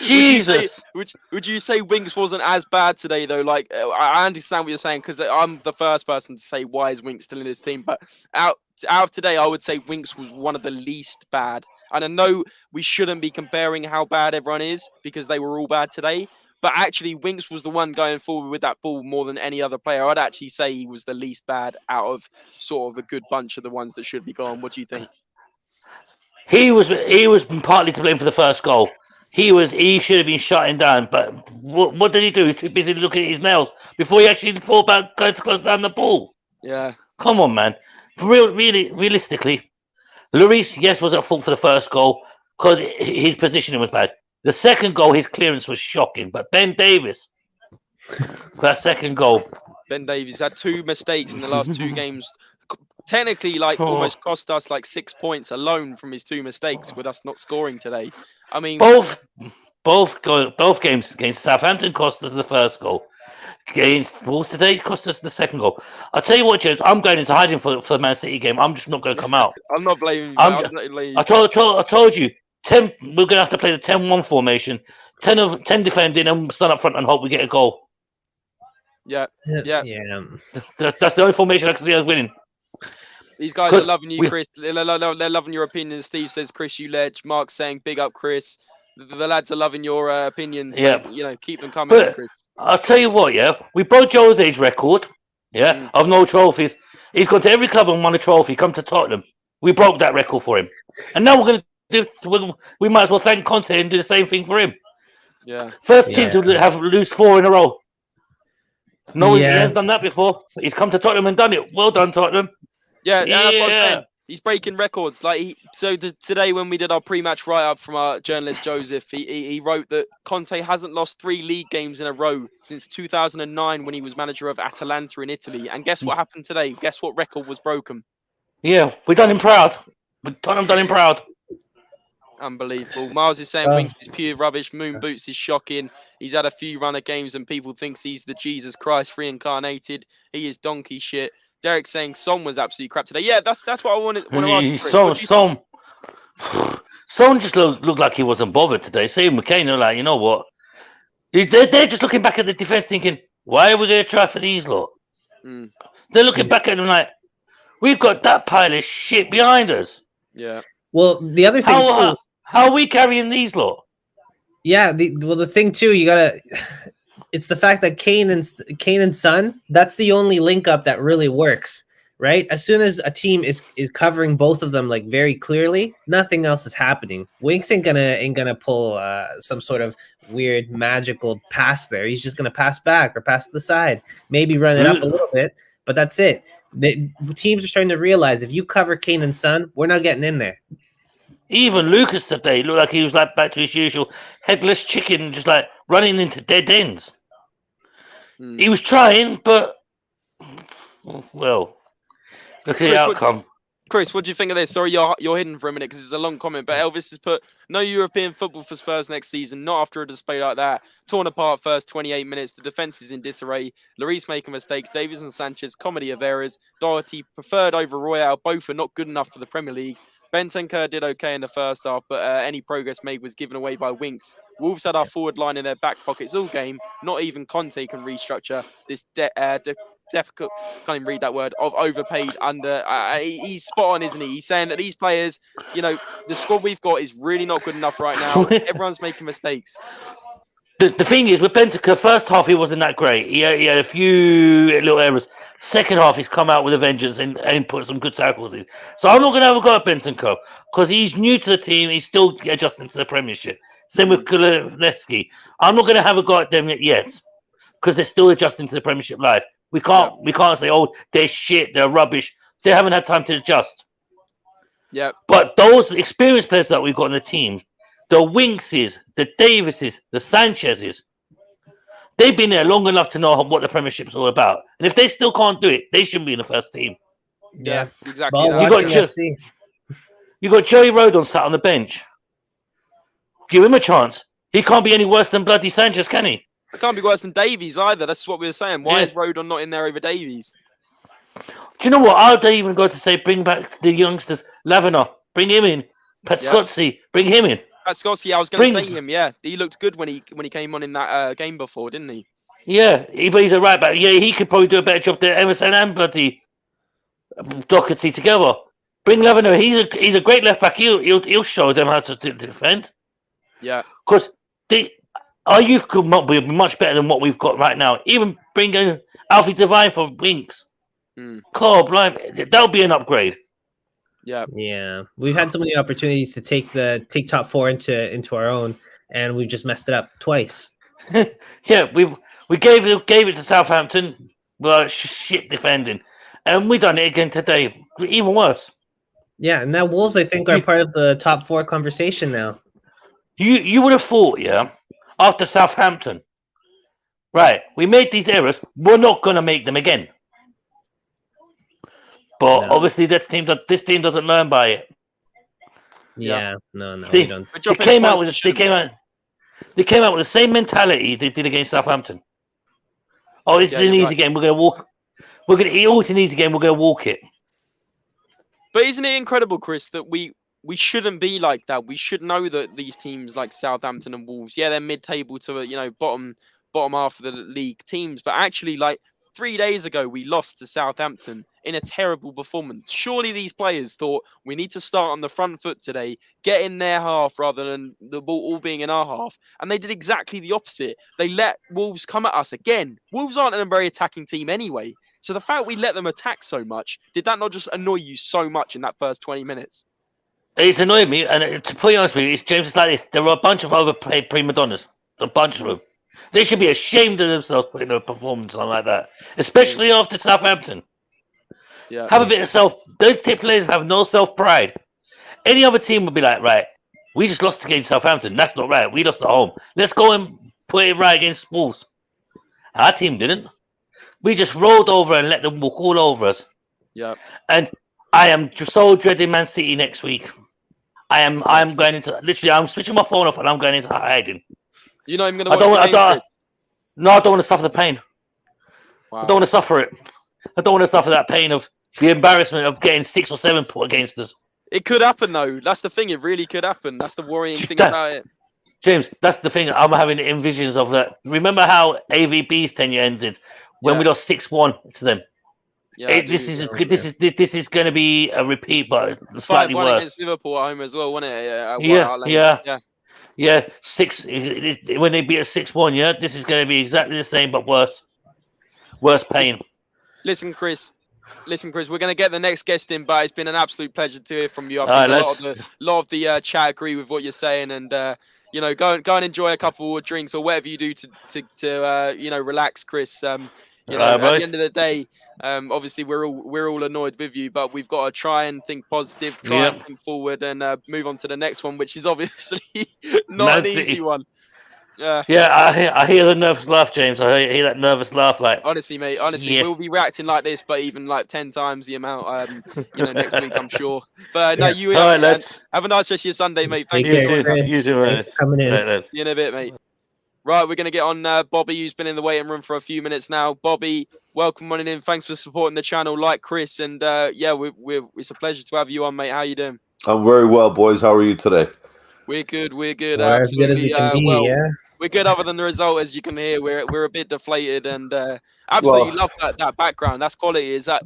Jesus. Would you say Winks wasn't as bad today though? Like, I understand what you're saying because I'm the first person to say why is Winks still in this team, but out of today, I would say Winks was one of the least bad. And I know we shouldn't be comparing how bad everyone is because they were all bad today. But actually, Winks was the one going forward with that ball more than any other player. I'd actually say he was the least bad out of sort of a good bunch of the ones that should be gone. What do you think? He was partly to blame for the first goal. He should have been shutting down. But what did he do? He was too busy looking at his nails before he actually thought about going to close down the ball. Yeah. Come on, man. Realistically, Lloris, yes, was at fault for the first goal because his positioning was bad. The second goal, his clearance was shocking. But Ben Davies, for that second goal. Ben Davies had 2 mistakes in the last 2 games. technically Oh. almost cost us 6 points alone from his 2 mistakes with us not scoring today. I mean, both games against Southampton cost us the first goal. Against Wolves today cost us the second goal. I'll tell you what, James, I'm going into hiding for the Man City game. I'm just not going to come out. I'm not blaming you. I'm not blaming you. I told you, 10. We're going to have to play the 10-1 formation. 10 defending and stand up front and hope we get a goal. Yeah. That's the only formation I can see us winning. These guys are loving you, Chris. They're loving your opinion. Steve says, Chris, you ledge. Mark's saying, big up, Chris. The lads are loving your opinions. So, keep them coming, But Chris. I'll tell you what, we broke Jose's record, of no trophies. He's gone to every club and won a trophy. Come to Tottenham. We broke that record for him. And now we're going to do, we might as well thank Conte and do the same thing for him. Yeah. First team to lose 4 in a row. No, he hasn't done that before. He's come to Tottenham and done it. Well done, Tottenham. Yeah, that's what I'm saying. He's breaking records. Today when we did our pre-match write-up from our journalist Joseph, he wrote that Conte hasn't lost 3 league games in a row since 2009 when he was manager of Atalanta in Italy. And guess what happened today? Guess what record was broken? Yeah, we done him proud. Tottenham done him proud. Unbelievable. Miles is saying Winks is pure rubbish. Moon Boots is shocking. He's had a few runner games and people thinks he's the Jesus Christ reincarnated. He is donkey shit. Derek's saying Son was absolutely crap today. Yeah, that's what I want to ask. Son just looked like he wasn't bothered today. Same with Kane, they're you know what? They're just looking back at the defense thinking, why are we going to try for these lot? They're looking back at them we've got that pile of shit behind us. Yeah. Well, the other thing too, how are we carrying these lot? Yeah, the thing too, you gotta. It's the fact that Kane and Son, that's the only link up that really works, right? As soon as a team is covering both of them very clearly, nothing else is happening. Winks ain't gonna pull some sort of weird magical pass there. He's just gonna pass back or pass to the side, maybe run it up a little bit, but that's it. The teams are starting to realize if you cover Kane and Son, we're not getting in there. Even Lucas today looked like he was back to his usual headless chicken, just running into dead ends. He was trying, but look at the outcome. Chris, what do you think of this? Sorry, you're hidden for a minute because it's a long comment, but Elvis has put no European football for Spurs next season, not after a display like that. Torn apart first 28 minutes, the defence is in disarray. Lloris making mistakes, Davies and Sanchez, comedy of errors. Doherty preferred over Royale, both are not good enough for the Premier League. Bentancur did okay in the first half, but any progress made was given away by Winks. Wolves had our forward line in their back pockets all game. Not even Conte can restructure this difficult, can't even read that word, of overpaid under. He's spot on, isn't he? He's saying that these players, the squad we've got is really not good enough right now. Everyone's making mistakes. The thing is, with Bentancur, first half he wasn't that great. He had a few little errors. Second half, he's come out with a vengeance and put some good tackles in. So I'm not going to have a go at Bentancur because he's new to the team. He's still adjusting to the Premiership. Same with Kuleski. I'm not going to have a go at them yet because they're still adjusting to the Premiership life. We can't say, oh, they're shit, they're rubbish. They haven't had time to adjust. Yeah. But those experienced players that we've got in the team, the Winkses, the Davises, the Sanchezes, they've been there long enough to know what the Premiership's all about. And if they still can't do it, they shouldn't be in the first team. Yeah, exactly. You got Joey Rodon sat on the bench. Give him a chance. He can't be any worse than bloody Sanchez, can he? It can't be worse than Davies either. That's what we were saying. Why is Rodon not in there over Davies? Do you know what? I'd even go to say bring back the youngsters. Lavanor, bring him in. Pat Scotsy, bring him in. Pat Scotsy, I was going to say him. Yeah, he looked good when he came on in that game before, didn't he? Yeah, but he's a right back. Yeah, he could probably do a better job than Emerson and bloody Doherty together. Bring Lavanor. He's a great left back. He'll show them how to defend. Yeah, because our youth could be much better than what we've got right now. Even bring in Alfie Devine for Winks. Cobb, that'll be an upgrade. Yeah. We've had so many opportunities to take top 4 into our own, and we've just messed it up twice. Yeah, we gave it to Southampton. Well, shit defending, and we done it again today. Even worse. Yeah, and now Wolves, I think, are part of the top 4 conversation now. You would have thought, after Southampton, right? We made these errors. We're not going to make them again. But No. obviously, this team doesn't learn by it. Yeah, no, They, we don't. they came out with the same mentality they did against Southampton. Oh, this is an easy game. We're gonna walk. It's an easy game. We're gonna walk it. But isn't it incredible, Chris, that we shouldn't be like that? We should know that these teams like Southampton and Wolves, they're mid-table to bottom half of the league teams, but actually, like 3 days ago, we lost to Southampton in a terrible performance. Surely these players thought we need to start on the front foot today, get in their half rather than the ball all being in our half. And they did exactly the opposite. They let Wolves come at us again. Wolves aren't a very attacking team anyway. So the fact we let them attack so much, did that not just annoy you so much in that first 20 minutes? It's annoyed me, and to be honest with you, it's James like this. There are a bunch of overpaid prima donnas. A bunch of them. They should be ashamed of themselves putting a performance on like that, especially after Southampton. Yeah. Have a bit of self. Those players have no self-pride. Any other team would be like, right, we just lost against Southampton. That's not right. We lost at home. Let's go and put it right against Wolves. Our team didn't. We just rolled over and let them walk all over us. Yeah. And I am so dreading Man City next week. I'm going into I'm switching my phone off and I'm going into hiding. You're not even going to watch the game, Chris? No, I don't want to suffer the pain. Wow. I don't want to suffer it. I don't want to suffer that pain of the embarrassment of getting 6 or 7 put against us. It could happen, though. That's the thing. It really could happen. That's the worrying thing about it. James, that's the thing. I'm having visions of that. Remember how AVB's tenure ended when we lost 6-1 to them? Yeah, this is going to be a repeat, but slightly 5-1 worse. against Liverpool at home as well, wasn't it? Yeah. 6 when they beat us 6-1. Yeah, this is going to be exactly the same, but worse. Worse pain. Listen, Chris. We're going to get the next guest in, but it's been an absolute pleasure to hear from you. I think a lot of the chat agree with what you're saying, and go and enjoy a couple of drinks or whatever you do to relax, Chris. At the end of the day, obviously we're all annoyed with you, but we've got to try and think positive, and think forward, and move on to the next one, which is obviously not an easy one. I hear the nervous laugh, James. I hear that nervous laugh. Like, honestly, mate. We'll be reacting like this, but even like 10 times the amount. Next week, I'm sure. But no, you have a nice rest of your Sunday, mate. Thank you for coming in. See you in a bit, mate. Right, we're going to get on Bobby, who's been in the waiting room for a few minutes now. Bobby, welcome on in. Thanks for supporting the channel, like Chris. And it's a pleasure to have you on, mate. How you doing? I'm very well, boys. How are you today? We're good. We're as good as we can be, We're good other than the result, as you can hear. We're a bit deflated and absolutely love that background. That's quality. Is that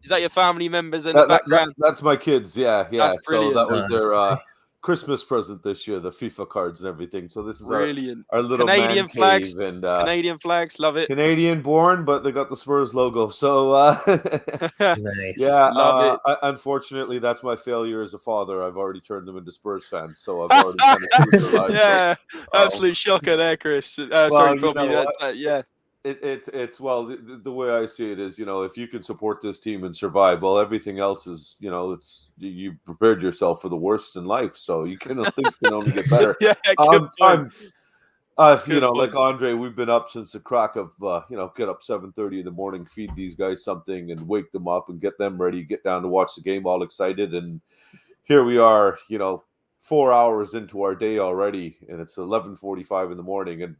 your family members in the background? That's my kids. Yeah. So that was their nice. Christmas present this year, the FIFA cards and everything. So this is brilliant. Our little Canadian flags and Canadian flags, love it. Canadian born, but they got the Spurs logo. So nice. Yeah, love it. Unfortunately, that's my failure as a father. I've already turned them into Spurs fans, so I've already kind of screwed their lives. Yeah, absolute shocker there, Chris. Sorry, Bobby. It's the way I see it is, if you can support this team and survive, well, everything else is, it's you prepared yourself for the worst in life, so things can only get better. Like Andre, we've been up since the crack of get up 7:30 in the morning, feed these guys something, and wake them up and get them ready, get down to watch the game, all excited, and here we are, 4 hours into our day already, and it's 11:45 in the morning, and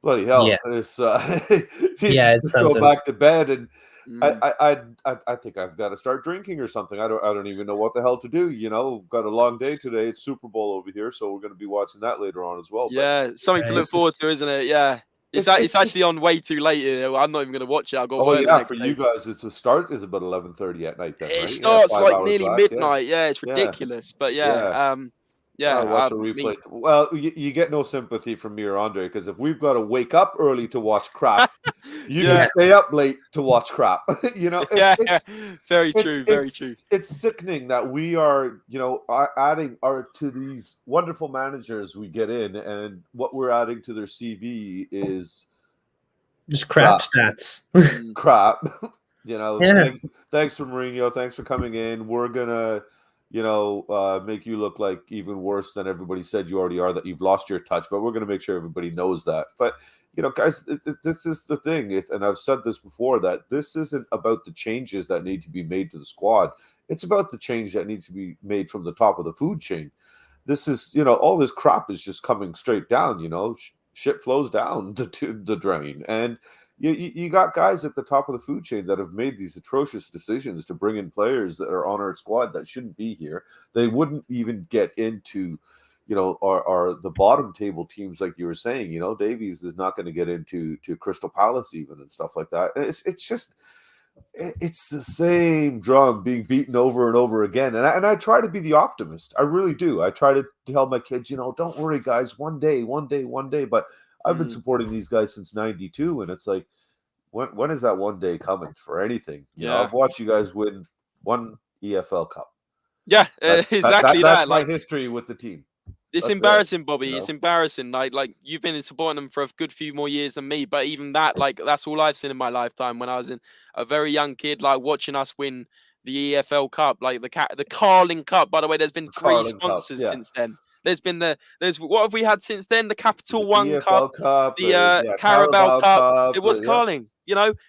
bloody hell! Yeah. It's it's go something. back to bed, and I think I've got to start drinking or something. I don't even know what the hell to do. We've got a long day today. It's Super Bowl over here, so we're going to be watching that later on as well. Yeah, something to look forward to, isn't it? Yeah. It's actually on way too late. I'm not even going to watch it. I've got work the next for day. you guys, it's a start is about 11:30 at night. Then, right? It starts like nearly back, midnight. Yeah, it's ridiculous. But watch a replay. Well, you get no sympathy from me or Andre, because if we've got to wake up early to watch crap, you can stay up late to watch crap. Very true. It's sickening that we are, adding to these wonderful managers we get in, and what we're adding to their CV is just crap stats. Crap. Thanks for Mourinho. Thanks for coming in. We're gonna make you look like even worse than everybody said you already are, that you've lost your touch. But we're going to make sure everybody knows that. But, guys, this is the thing. And I've said this before, that this isn't about the changes that need to be made to the squad. It's about the change that needs to be made from the top of the food chain. This is, all this crap is just coming straight down, shit flows down the drain. And you got guys at the top of the food chain that have made these atrocious decisions to bring in players that are on our squad that shouldn't be here. They wouldn't even get into, our the bottom table teams, like you were saying. Davies is not going to get into Crystal Palace even and stuff like that. And it's just, it's the same drum being beaten over and over again. And I try to be the optimist. I really do. I try to tell my kids, don't worry, guys, one day. But I've been supporting these guys since '92, and it's like, when is that one day coming for anything? I've watched you guys win one EFL Cup. Yeah, exactly that's that. my history with the team. It's embarrassing, Bobby. It's embarrassing. Like you've been supporting them for a good few more years than me, but even that, that's all I've seen in my lifetime. When I was a very young kid, watching us win the EFL Cup, the Carling Cup. By the way, there's been 3 sponsors since then. There's what have we had since then? The Capital One EFL Cup, the Carabao Cup. It was Carling.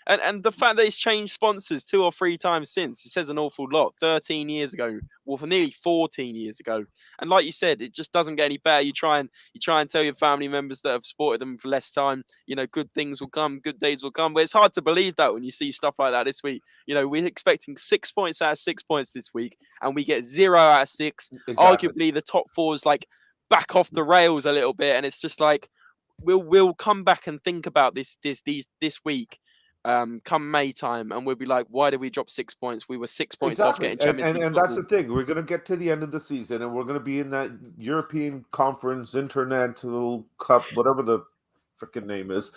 And the fact that it's changed sponsors 2 or 3 times since, it says an awful lot. 13 years ago, well, for nearly 14 years ago. And like you said, it just doesn't get any better. You try and tell your family members that have supported them for less time, good things will come, good days will come. But it's hard to believe that when you see stuff like that this week. We're expecting 6 points out of 6 points this week, and we get 0 out of 6. Exactly. Arguably, the top 4 is back off the rails a little bit, and it's just we'll come back and think about this week. Come May time, and we'll be like, why did we drop 6 points? We were 6 points off getting Champions League. And that's the thing. We're going to get to the end of the season, and we're going to be in that European Conference International Cup, whatever the freaking name is.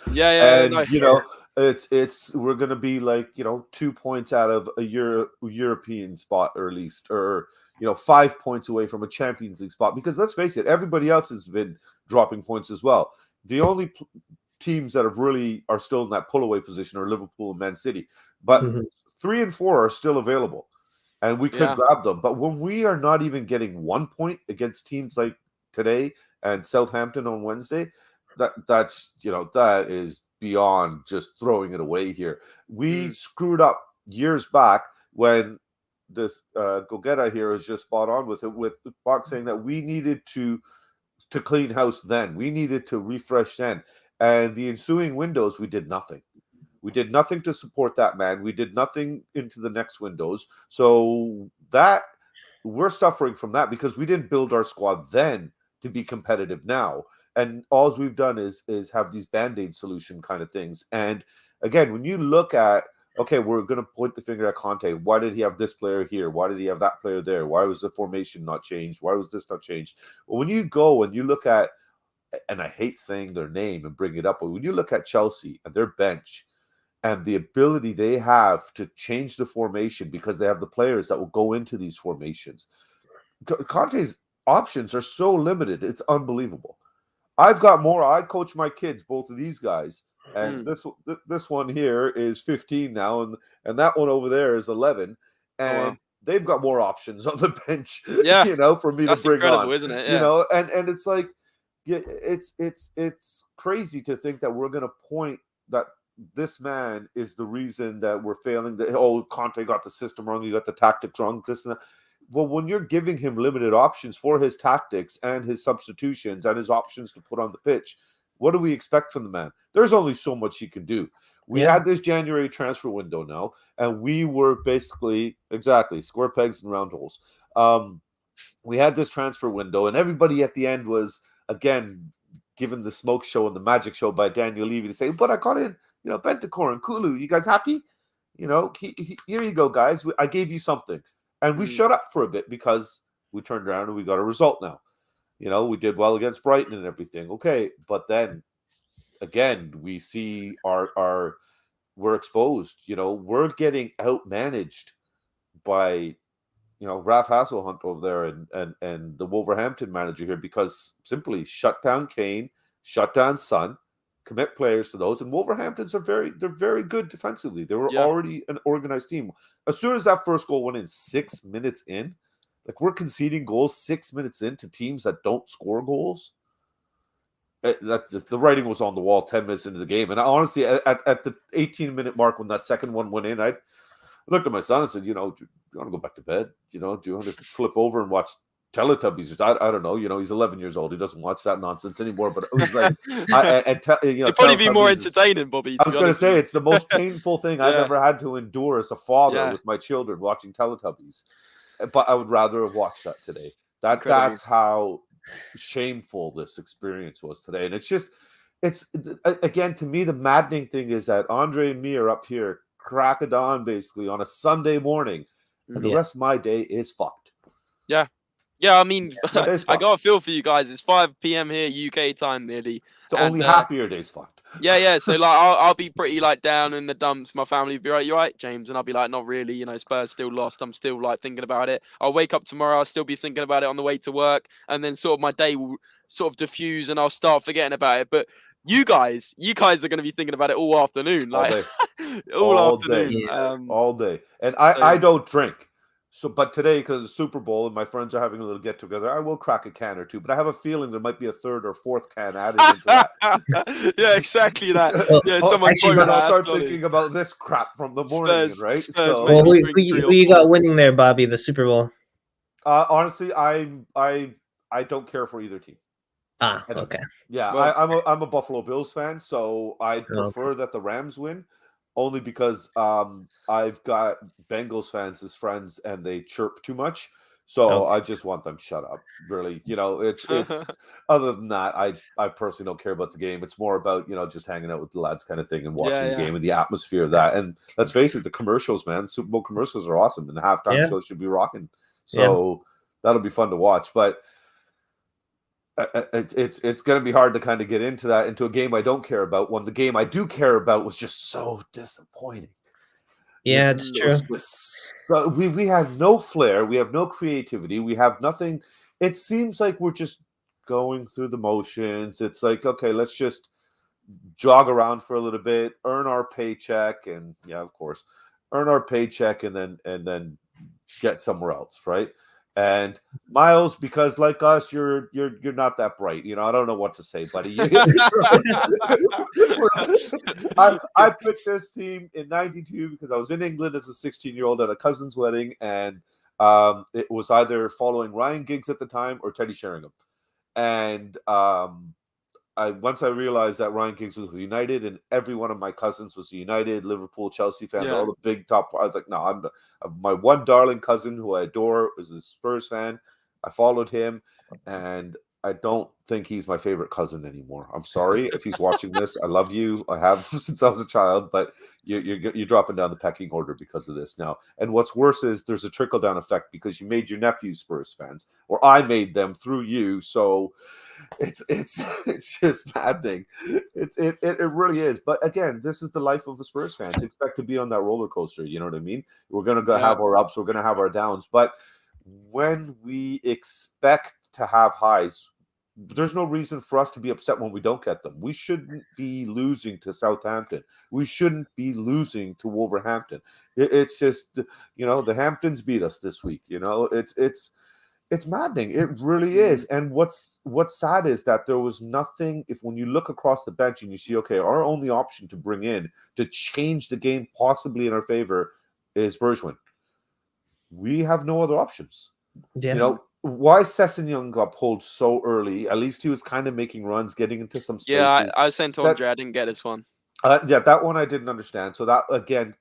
It's we're going to be 2 points out of a European spot, or at least, or 5 points away from a Champions League spot. Because let's face it, everybody else has been dropping points as well. The only teams that are still in that pull-away position are Liverpool and Man City. But 3 and 4 are still available, and we could grab them. But when we are not even getting 1 point against teams like today and Southampton on Wednesday, that is beyond just throwing it away here. We screwed up years back when this Gogeta here is just spot on with it, with Bach saying that we needed to clean house then. We needed to refresh then. And the ensuing windows, we did nothing. We did nothing to support that man. We did nothing into the next windows. So that we're suffering from that because we didn't build our squad then to be competitive now. And all we've done is have these Band-Aid solution kind of things. And again, when you look at, okay, we're going to point the finger at Conte. Why did he have this player here? Why did he have that player there? Why was the formation not changed? Why was this not changed? Well, when you go and you look at, and I hate saying their name and bring it up, but when you look at Chelsea and their bench and the ability they have to change the formation because they have the players that will go into these formations, Conte's options are so limited. It's unbelievable. I coach my kids, both of these guys, and this one here is 15 now, and that one over there is 11, and they've got more options on the bench, for me to bring on, isn't it? And it's like, it's crazy to think that we're going to point that this man is the reason that we're failing. That Conte got the system wrong, you got the tactics wrong, this and that. Well, when you're giving him limited options for his tactics and his substitutions and his options to put on the pitch, what do we expect from the man? There's only so much he can do. We had this January transfer window now, and we were basically square pegs and round holes. We had this transfer window, and everybody at the end was, again, given the smoke show and the magic show by Daniel Levy to say, but I got in, Bentancur and Kulu. You guys happy? Here you go, guys. I gave you something. And we shut up for a bit because we turned around and we got a result now. We did well against Brighton and everything. Okay. But then, again, we see we're exposed. We're getting outmanaged by Ralph Hasselhunt over there and the Wolverhampton manager here, because simply shut down Kane, shut down Son, commit players to those. And Wolverhampton's they're very good defensively. They were already an organized team. As soon as that first goal went in, 6 minutes in, Like, we're conceding goals 6 minutes into teams that don't score goals. That's just, the writing was on the wall 10 minutes into the game. And I honestly, at the 18-minute mark when that second one went in, I looked at my son and said, do you want to go back to bed? Do you want to flip over and watch Teletubbies? I don't know. He's 11 years old. He doesn't watch that nonsense anymore. But it was like, it'd probably be more entertaining, Bobby. I was going to say, it's the most painful thing I've ever had to endure as a father with my children watching Teletubbies. But I would rather have watched that today. That's how shameful this experience was today. And it's again, to me, the maddening thing is that Andre and me are up here crack of dawn basically on a Sunday morning, and the rest of my day is fucked. Yeah, I mean, I got a feel for you guys. It's 5 p.m. here, UK time nearly. So only half of your day's fucked. Yeah. So like, I'll be pretty like down in the dumps. My family will be like, "You right, James?" And I'll be like, "Not really. Spurs still lost. I'm still like thinking about it. I'll wake up tomorrow. I'll still be thinking about it on the way to work, and then sort of my day will sort of diffuse, and I'll start forgetting about it." But you guys are going to be thinking about it all afternoon, like all afternoon, all day. And I don't drink. So, but today, because it's Super Bowl and my friends are having a little get together, I will crack a can or two. But I have a feeling there might be a third or fourth can added into that. Yeah, exactly that. Someone I'll start thinking about this crap from the morning, right? So, who you got winning there, Bobby? The Super Bowl. Honestly, I don't care for either team. Okay. Yeah, well, I'm a Buffalo Bills fan, so I prefer that the Rams win. Only because I've got Bengals fans as friends and they chirp too much. So I just want them shut up. Really, it's other than that, I personally don't care about the game. It's more about, just hanging out with the lads kind of thing and watching the game and the atmosphere of that. And let's face it, the commercials, man, Super Bowl commercials are awesome, and the halftime show should be rocking. So that'll be fun to watch. But it's going to be hard to kind of get into a game I don't care about when the game I do care about was just so disappointing. Yeah, it's true. So we have no flair, we have no creativity, we have nothing. It seems like we're just going through the motions. It's like, okay, let's just jog around for a little bit, earn our paycheck, and of course, earn our paycheck, and then get somewhere else, right? And Miles, because like us, you're not that bright. I don't know what to say, buddy. I picked this team in '92 because I was in England as a 16-year-old at a cousin's wedding, and it was either following Ryan Giggs at the time or Teddy Sheringham. And once I realized that Ryan Giggs was with United and every one of my cousins was a United, Liverpool, Chelsea fan, all the big top four, I was like, no, my one darling cousin who I adore is a Spurs fan. I followed him, and I don't think he's my favorite cousin anymore. I'm sorry if he's watching this. I love you. I have since I was a child, but you're dropping down the pecking order because of this now. And what's worse is there's a trickle down effect because you made your nephews Spurs fans, or I made them through you. So it's just maddening. It really is. But again, this is the life of a Spurs fan. To expect to be on that roller coaster. You know what I mean? We're gonna have our ups. We're gonna have our downs. But when we expect to have highs, there's no reason for us to be upset when we don't get them. We shouldn't be losing to Southampton. We shouldn't be losing to Wolverhampton. It's just, the Hamptons beat us this week. It's maddening. It really is. And what's sad is that there was nothing. When you look across the bench and you see, okay, our only option to bring in to change the game possibly in our favor is Bergwijn. We have no other options. Yeah. Why Sessegnon got pulled so early? At least he was kind of making runs, getting into some spaces. Yeah, I was saying to Andre, I didn't get this one. That one I didn't understand. So that, again,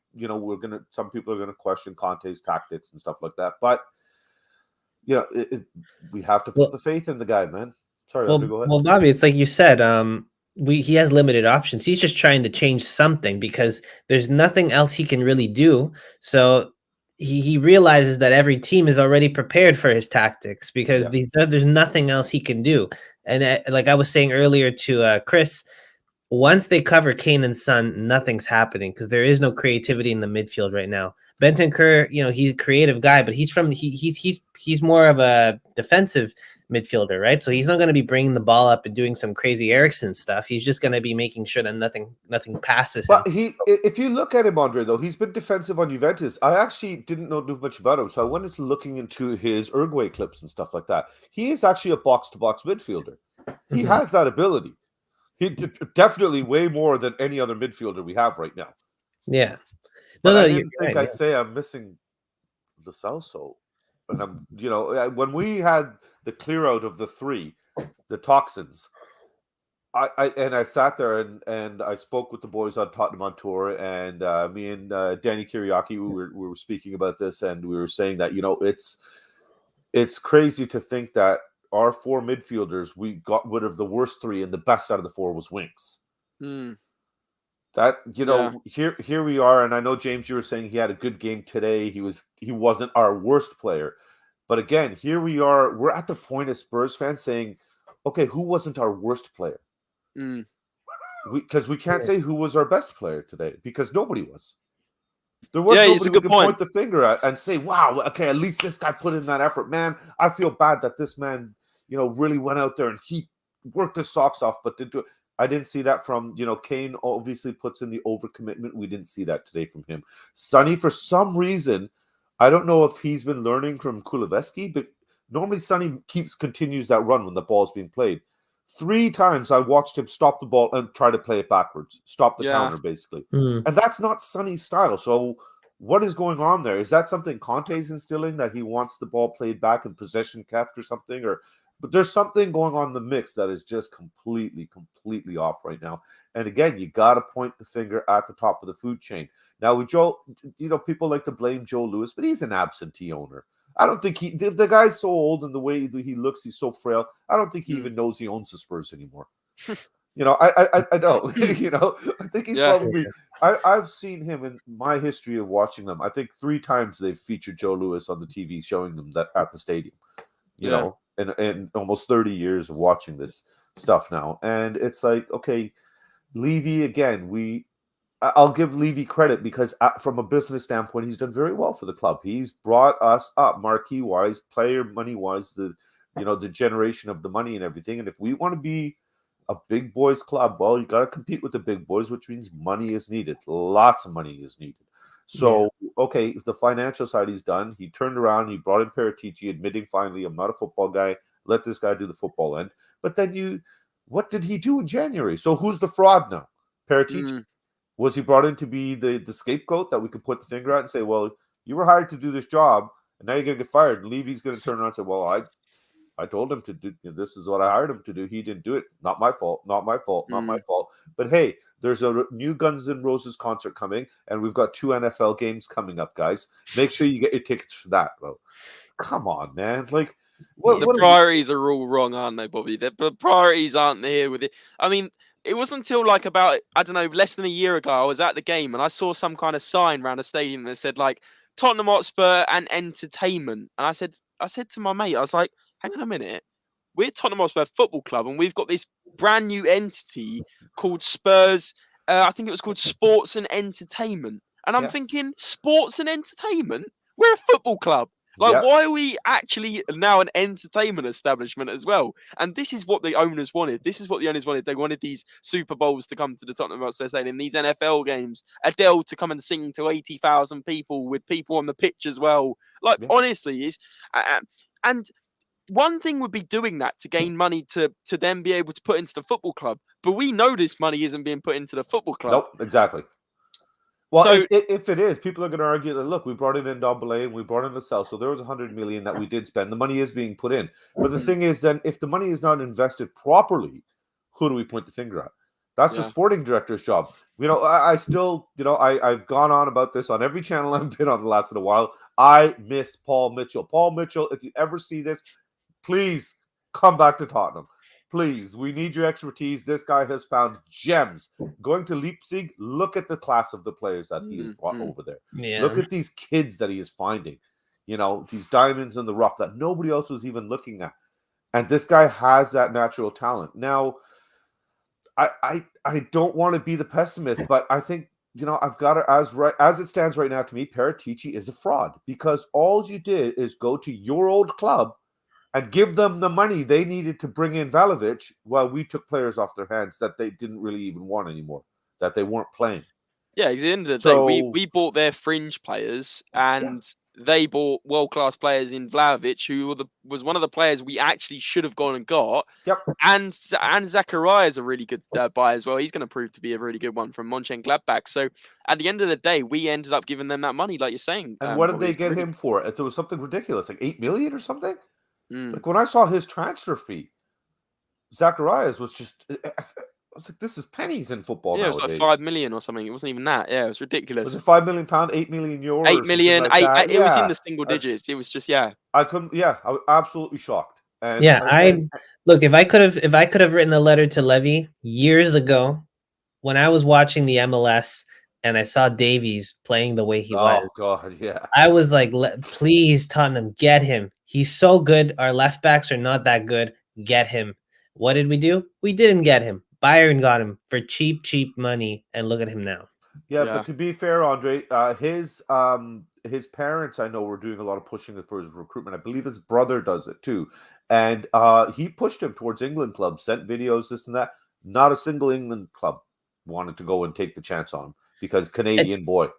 some people are gonna question Conte's tactics and stuff like that. But we have to put the faith in the guy, man. Sorry, go ahead. Well, Bobby, it's like you said. He has limited options. He's just trying to change something because there's nothing else he can really do. So he realizes that every team is already prepared for his tactics because there's nothing else he can do. And like I was saying earlier to Chris, once they cover Kane and Son, nothing's happening because there is no creativity in the midfield right now. Bentancur, he's a creative guy, but he's more of a defensive midfielder, right? So he's not going to be bringing the ball up and doing some crazy Ericsson stuff. He's just going to be making sure that nothing passes him. But if you look at him, Andre, though, he's been defensive on Juventus. I actually didn't know too much about him, so I went into looking into his Uruguay clips and stuff like that. He is actually a box-to-box midfielder. He has that ability. He definitely way more than any other midfielder we have right now. Yeah. But I didn't think I'd say I'm missing the Celso. And I'm, when we had the clear out of the three, the toxins, I sat there and I spoke with the boys on Tottenham on tour, and me and Danny Kiriaki, we were speaking about this, and we were saying that it's crazy to think that our four midfielders, we got rid of the worst three, and the best out of the four was Winks. That here we are, and I know James, you were saying he had a good game today. He wasn't our worst player, but again, here we are. We're at the point as Spurs fans saying, okay, who wasn't our worst player? Because we can't say who was our best player today because nobody was. There was nobody we could point the finger at and say, wow, okay, at least this guy put in that effort. Man, I feel bad that this man, really went out there and he worked his socks off, but didn't do it. I didn't see that from, Kane obviously puts in the overcommitment. We didn't see that today from him. Sonny, for some reason, I don't know if he's been learning from Kuleveski, but normally Sonny continues that run when the ball's being played. 3 times I watched him stop the ball and try to play it backwards, stop the counter, basically. And that's not Sonny's style. So what is going on there? Is that something Conte's instilling, that he wants the ball played back and possession kept or something? But there's something going on in the mix that is just completely off right now. And again, you got to point the finger at the top of the food chain. Now, with Joe, people like to blame Joe Louis, but he's an absentee owner. I don't think the guy's so old, and the way he looks, he's so frail. I don't think he even knows he owns the Spurs anymore. I don't. I think he's probably. I've seen him in my history of watching them. I think 3 times they've featured Joe Louis on the TV, showing them that at the stadium. In almost 30 years of watching this stuff now, and it's like, okay, Levy again. I'll give Levy credit because from a business standpoint, he's done very well for the club. He's brought us up marquee-wise, player money-wise, the generation of the money and everything. And if we want to be a big boys club, well, you got to compete with the big boys, which means money is needed. Lots of money is needed. So, okay, if the financial side he's done, he turned around, he brought in Paratici, admitting finally, I'm not a football guy. Let this guy do the football end. But then what did he do in January? So who's the fraud now? Paratici. Was he brought in to be the scapegoat that we could put the finger at and say, well, you were hired to do this job, and now you're going to get fired? And Levy's going to turn around and say, well, I told him to do, this is what I hired him to do. He didn't do it. Not my fault. Not my fault. Not my fault. But hey, there's a new Guns N' Roses concert coming, and we've got 2 NFL games coming up, guys. Make sure you get your tickets for that, bro. Come on, man. Like, the priorities are all wrong, aren't they, Bobby? The priorities aren't here with it. I mean, it wasn't until like about, I don't know, less than a year ago, I was at the game and I saw some kind of sign around the stadium that said like Tottenham Hotspur and entertainment. And I said to my mate, I was like, hang on a minute. We're Tottenham Hotspur Football Club and we've got this brand new entity called Spurs. I think it was called Sports and Entertainment. And I'm thinking, sports and entertainment? We're a football club. Like, why are we actually now an entertainment establishment as well? And this is what the owners wanted. This is what the owners wanted. They wanted these Super Bowls to come to the Tottenham Hotspur Stadium, these NFL games, Adele to come and sing to 80,000 people with people on the pitch as well. Like, honestly, and one thing would be doing that to gain money to then be able to put into the football club. But we know this money isn't being put into the football club. Nope, exactly. Well, so, if it is, people are going to argue that, look, we brought in Ndombele and we brought in Lascelles, so there was 100 million that we did spend. The money is being put in. But the thing is, then, if the money is not invested properly, who do we point the finger at? That's the sporting director's job. I still, I've gone on about this on every channel I've been on the last little while. I miss Paul Mitchell. Paul Mitchell, if you ever see this, please come back to Tottenham. Please, we need your expertise. This guy has found gems. Going to Leipzig, look at the class of the players that he has brought over there. Yeah. Look at these kids that he is finding. These diamonds in the rough that nobody else was even looking at. And this guy has that natural talent. Now, I don't want to be the pessimist, but I think, I've got it as it stands right now. To me, Paratici is a fraud, because all you did is go to your old club and give them the money they needed to bring in Vlahovic, while we took players off their hands that they didn't really even want anymore, that they weren't playing. Yeah, because at the end of the day, So we bought their fringe players, yeah, and they bought world-class players in Vlahovic, who was one of the players we actually should have gone and got. yep. And Zachariah is a really good buy as well. He's going to prove to be a really good one from Mönchengladbach. So at the end of the day, we ended up giving them that money, like you're saying. And what did Robbie. they It's get really- him for? There was something ridiculous, like 8 million or something. Mm. Like when I saw his transfer fee, Zacharias was just. I was like, this is pennies in football Yeah, it was nowadays. like 5 million or something. It wasn't even that. Yeah, it was ridiculous. Was it £5 million, £8 million, 8 million. like that? It was in the single digits. It was just I couldn't. Yeah, I was absolutely shocked. And look, if I could have written a letter to Levy years ago, when I was watching the MLS and I saw Davies playing the way he was. Oh God, yeah. I was like, please, Tottenham, get him. He's so good. Our left backs are not that good. Get him. What did we do? We didn't get him. Bayern got him for cheap money, and look at him now. Yeah, Yeah. but to be fair, Andre, his parents, I know, were doing a lot of pushing for his recruitment. I believe his brother does it too, and he pushed him towards England clubs, sent videos, this and that. Not a single England club wanted to go and take the chance on him, because Canadian boy,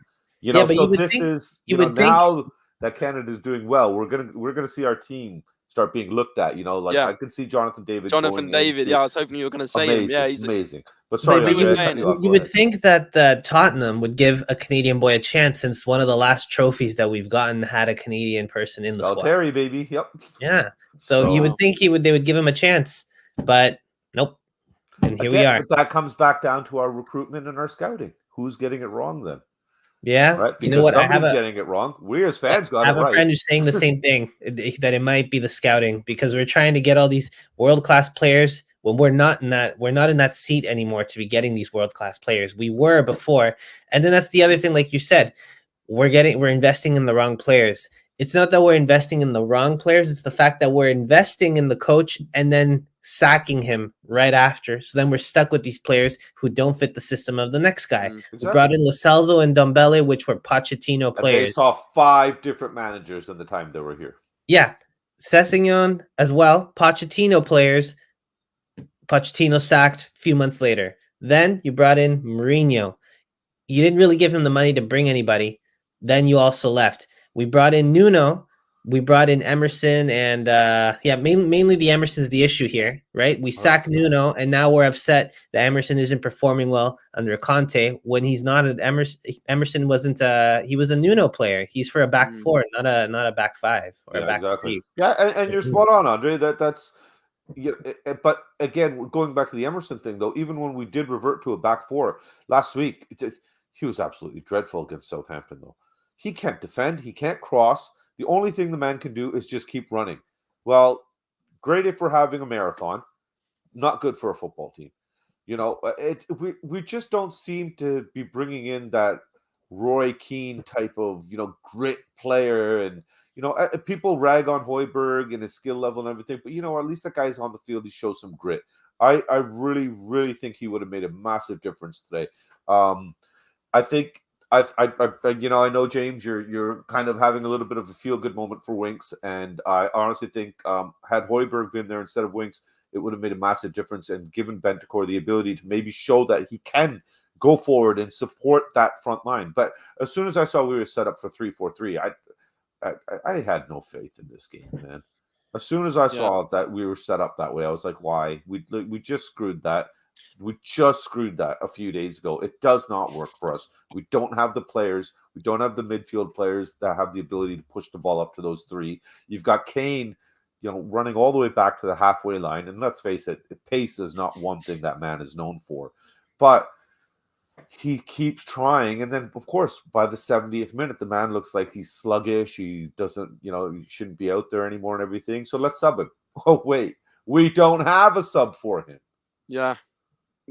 Yeah, but So you would this think- is you would think- now that Canada is doing well, we're gonna see our team start being looked at. Like Yeah. I can see Jonathan David. Jonathan David. into- Yeah, I was hoping you were going to say him. amazing, Yeah, he's amazing. But sorry, we were Andre, I saying cut it. off. You Go would ahead. think that Tottenham would give a Canadian boy a chance, since one of the last trophies that we've gotten had a Canadian person in the squad. Terry, baby. Yep. Yeah, so you would think they would give him a chance, but nope. And here we are. But that comes back down to our recruitment and our scouting. Who's getting it wrong then? Yeah, Right? you Because know what? somebody's getting it wrong. We as fans got I have it a right. friend who's saying the same thing, that it might be the scouting, because we're trying to get all these world-class players when we're not in that seat anymore to be getting these world-class players. We were before. And then that's the other thing, like you said, we're investing in the wrong players. It's not that we're investing in the wrong players, it's the fact that we're investing in the coach and then sacking him right after. So then we're stuck with these players who don't fit the system of the next guy. Mm, We brought in Lo Celso and Dombele, which were Pochettino And they players. saw 5 different managers in the time they were here. Yeah, Sessegnon as well. Pochettino players. Pochettino sacked a few months later. Then you brought in Mourinho. You didn't really give him the money to bring anybody. Then you also left. We brought in Nuno. We brought in Emerson, and mainly the Emerson's the issue here, right? We sacked Nuno, and now we're upset that Emerson isn't performing well under Conte when he's not an Emerson. Emerson wasn't. He was a Nuno player. He's for a back four, not a back five or a back three. Yeah, and you're spot on, Andre. That's. Yeah, but again, going back to the Emerson thing, though, even when we did revert to a back four last week, he was absolutely dreadful against Southampton. Though he can't defend, he can't cross. The only thing the man can do is just keep running. Well, great if we're having a marathon, not good for a football team. We just don't seem to be bringing in that Roy Keane type of grit player, and people rag on Højbjerg and his skill level and everything, but at least that guy's on the field. He shows some grit. I really, really think he would have made a massive difference today. I think I know, James, you're kind of having a little bit of a feel good moment for Winks, and I honestly think had Højbjerg been there instead of Winks, it would have made a massive difference and given Bentancur the ability to maybe show that he can go forward and support that front line. But as soon as I saw we were set up for 3-4-3, I had no faith in this game, man. As soon as I saw that we were set up that way, I was like, why? We just screwed that. We just screwed that a few days ago. It does not work for us. We don't have the players. We don't have the midfield players that have the ability to push the ball up to those three. You've got Kane, running all the way back to the halfway line. And let's face it, pace is not one thing that man is known for. But he keeps trying. And then, of course, by the 70th minute, the man looks like he's sluggish. He doesn't, he shouldn't be out there anymore and everything. So let's sub him. Oh, wait. We don't have a sub for him. Yeah.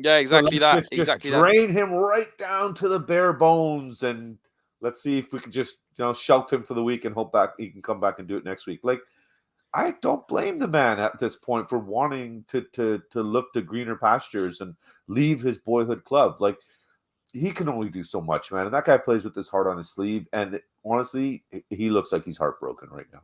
Yeah, exactly so that. Just exactly drain him right down to the bare bones, and let's see if we can just shelf him for the week and hope back he can come back and do it next week. Like, I don't blame the man at this point for wanting to look to greener pastures and leave his boyhood club. Like, he can only do so much, man. And that guy plays with his heart on his sleeve. And honestly, he looks like he's heartbroken right now.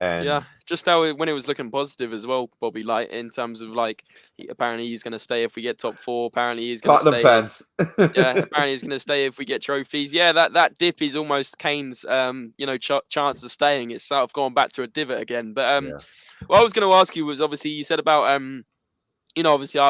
And yeah, just how when it was looking positive as well, Bobby. Like in terms of like, apparently he's going to stay if we get top 4. Apparently he's going to Tottenham stay. fans. Yeah, apparently he's going to stay if we get trophies. Yeah, that dip is almost Kane's chance of staying. It's sort of gone back to a divot again. But Yeah. what I was going to ask you was, obviously you said about obviously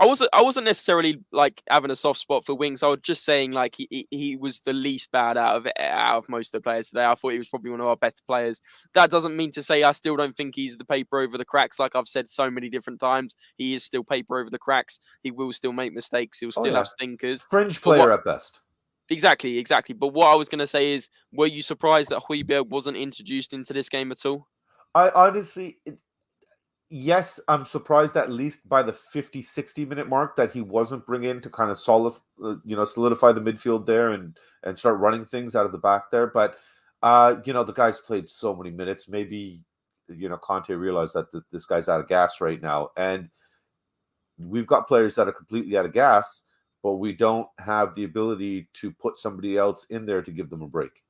I wasn't necessarily like having a soft spot for Winks. I was just saying like he was the least bad out of most of the players today. I thought he was probably one of our better players. That doesn't mean to say I still don't think he's the paper over the cracks. Like I've said so many different times, he is still paper over the cracks. He will still make mistakes. He'll still have stinkers. Fringe player at best. Exactly. But what I was going to say is, were you surprised that Højbjerg wasn't introduced into this game at all? I honestly, yes, I'm surprised at least by the 50, 60-minute mark that he wasn't bring in to kind of solidify the midfield there and start running things out of the back there. But, the guy's played so many minutes. Maybe, Conte realized that this guy's out of gas right now. And we've got players that are completely out of gas, but we don't have the ability to put somebody else in there to give them a break.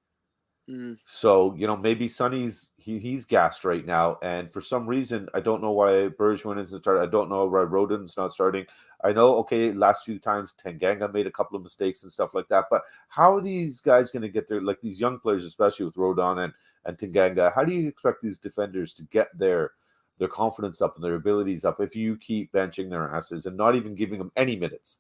So, maybe Sonny's he's gassed right now. And for some reason, I don't know why Bergwijn isn't starting. I don't know why Rodin's not starting. I know, okay, last few times Tanganga made a couple of mistakes and stuff like that. But how are these guys going to get there? Like these young players, especially with Rodon and Tanganga, how do you expect these defenders to get their confidence up and their abilities up if you keep benching their asses and not even giving them any minutes?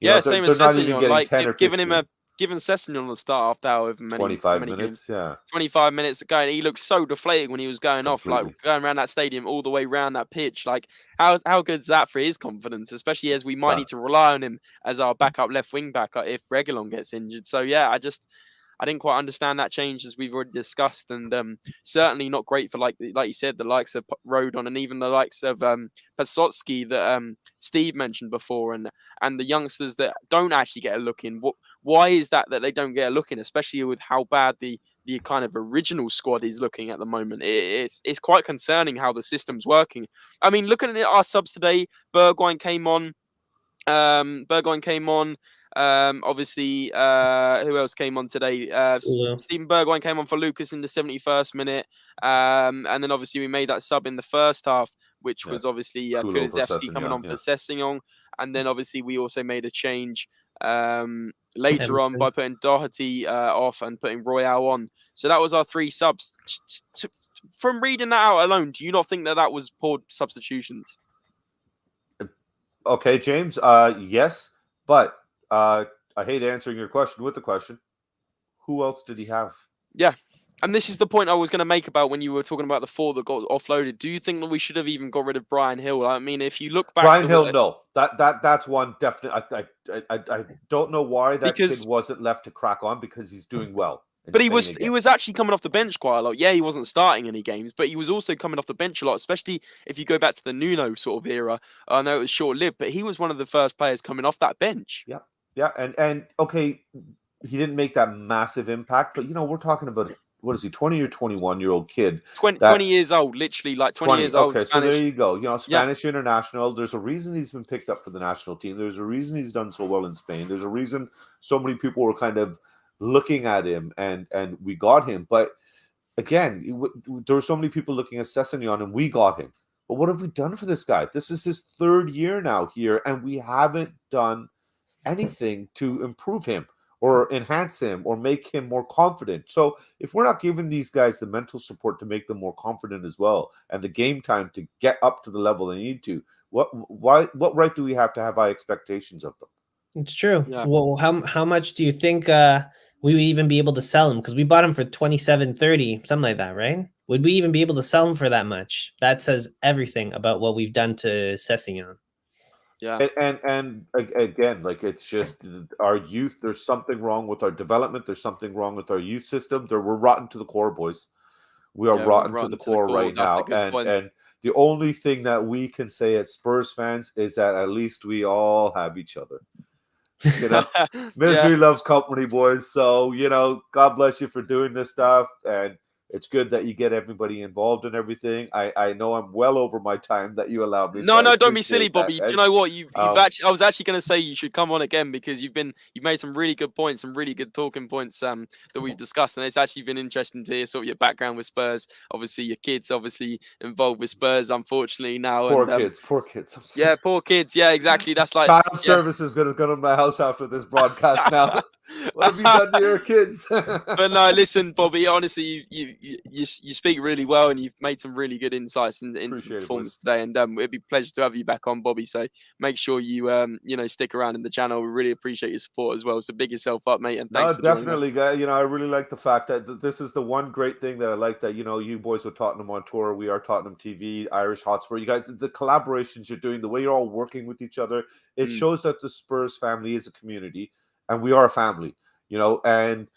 Same as Sessegnon. Like giving 15. Giving Sessegnon the start after however many 25 many minutes, games. yeah. 25 minutes going. He looked so deflated when he was going Completely. off, like going around that stadium all the way around that pitch. Like how good's that for his confidence, especially as we might need to rely on him as our backup left wing back if Reguilon gets injured. So yeah, I didn't quite understand that change, as we've already discussed, and certainly not great for like you said, the likes of Rodon and even the likes of Pasotsky that Steve mentioned before, and the youngsters that don't actually get a look in. Why is that they don't get a look in, especially with how bad the kind of original squad is looking at the moment? It's quite concerning how the system's working. I mean, looking at our subs today, Bergwijn came on. Obviously, who else came on today? Steven Bergwijn came on for Lucas in the 71st minute. And then obviously we made that sub in the first half, which was obviously Kulusevski coming on for Sessegnon. And then obviously we also made a change later on by putting Doherty off and putting Royale on. So that was our 3 subs. From reading that out alone, do you not think that was poor substitutions? Okay, James. Yes, but I hate answering your question with the question. Who else did he have? Yeah. And this is the point I was going to make about when you were talking about the 4 that got offloaded. Do you think that we should have even got rid of Brian Hill? I mean, if you look back, Brian Hill, no, that's one definitely. I don't know why that kid wasn't left to crack on, because he's doing well. But he was actually coming off the bench quite a lot. Yeah, he wasn't starting any games, but he was also coming off the bench a lot, especially if you go back to the Nuno sort of era. I know it was short-lived, but he was one of the first players coming off that bench. Yeah, and okay, he didn't make that massive impact, but we're talking about, what is he, 20 or 21-year-old kid? 20 years old, literally, like 20 years old. Okay, Spanish. So there you go. Spanish international. There's a reason he's been picked up for the national team. There's a reason he's done so well in Spain. There's a reason so many people were kind of looking at him, and we got him. But again, there were so many people looking at Sessegnon, and we got him. But what have we done for this guy? This is his 3rd year now here, and we haven't done anything to improve him or enhance him or make him more confident. So if we're not giving these guys the mental support to make them more confident as well, and the game time to get up to the level they need to, what right do we have to have high expectations of them? It's true. Yeah. Well, how much do you think we would even be able to sell him? Because we bought him for 27-30, something like that, right? Would we even be able to sell him for that much? That says everything about what we've done to Sessegnon. Yeah. And again, like, it's just our youth. There's something wrong with our development. There's something wrong with our youth system. We're rotten to the core, boys. We are rotten to the core right now. And the only thing that we can say as Spurs fans is that at least we all have each other. Misery loves company, boys. So, God bless you for doing this stuff. And It's good that you get everybody involved in everything. I know I'm well over my time that you allowed me. No, so no, I don't be silly, appreciate that, Bobby. Do guys. you know what? You've Um, actually, I was actually going to say you should come on again because you've made some really good points, some really good talking points that we've discussed, and it's actually been interesting to hear sort of your background with Spurs. Obviously, your kids obviously involved with Spurs, unfortunately now, Poor and kids, poor kids. I'm yeah, sorry. poor kids. Yeah, exactly. That's like Child service is going to go to my house after this broadcast now. What have you done to your kids? But no, listen, Bobby. Honestly, you speak really well, and you've made some really good insights into the Appreciate it, performance boys. today. And it'd be a pleasure to have you back on, Bobby. So make sure you stick around in the channel. We really appreciate your support as well. So big yourself up, mate, and thanks No, for joining us. definitely, guy. I really like the fact that this is the one great thing that I like that you boys with Tottenham on tour, we are Tottenham TV, Irish Hotspur. You guys, the collaborations you're doing, the way you're all working with each other, it shows that the Spurs family is a community, and we are a family. And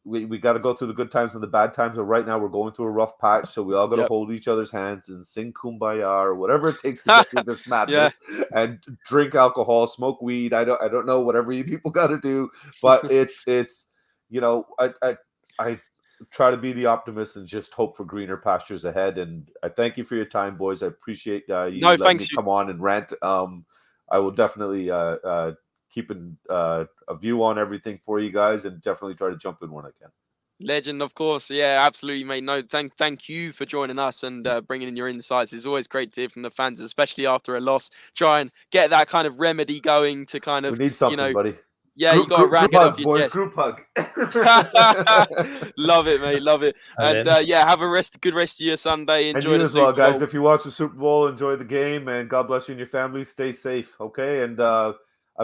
we got to go through the good times and the bad times. But right now we're going through a rough patch, so we all got to hold each other's hands and sing "Kumbaya" or whatever it takes to get through this madness. And drink alcohol, smoke weed. I don't know, whatever you people got to do, but it's I try to be the optimist and just hope for greener pastures ahead. And I thank you for your time, boys. I appreciate you letting me come on and rant. I will definitely keeping a view on everything for you guys, and definitely try to jump in when I can. Legend, of course. Yeah, absolutely, mate. No, thank you for joining us and bringing in your insights. It's always great to hear from the fans, especially after a loss. Try and get that kind of remedy going to kind of, We need something, buddy. Yeah, you got to rant it off your boys, chest. group hug. Love it, mate. Love it. And have a good rest of your Sunday. Enjoy and you the as well, Super Bowl. guys. If you watch the Super Bowl, enjoy the game, and God bless you and your family. Stay safe, okay? And I'm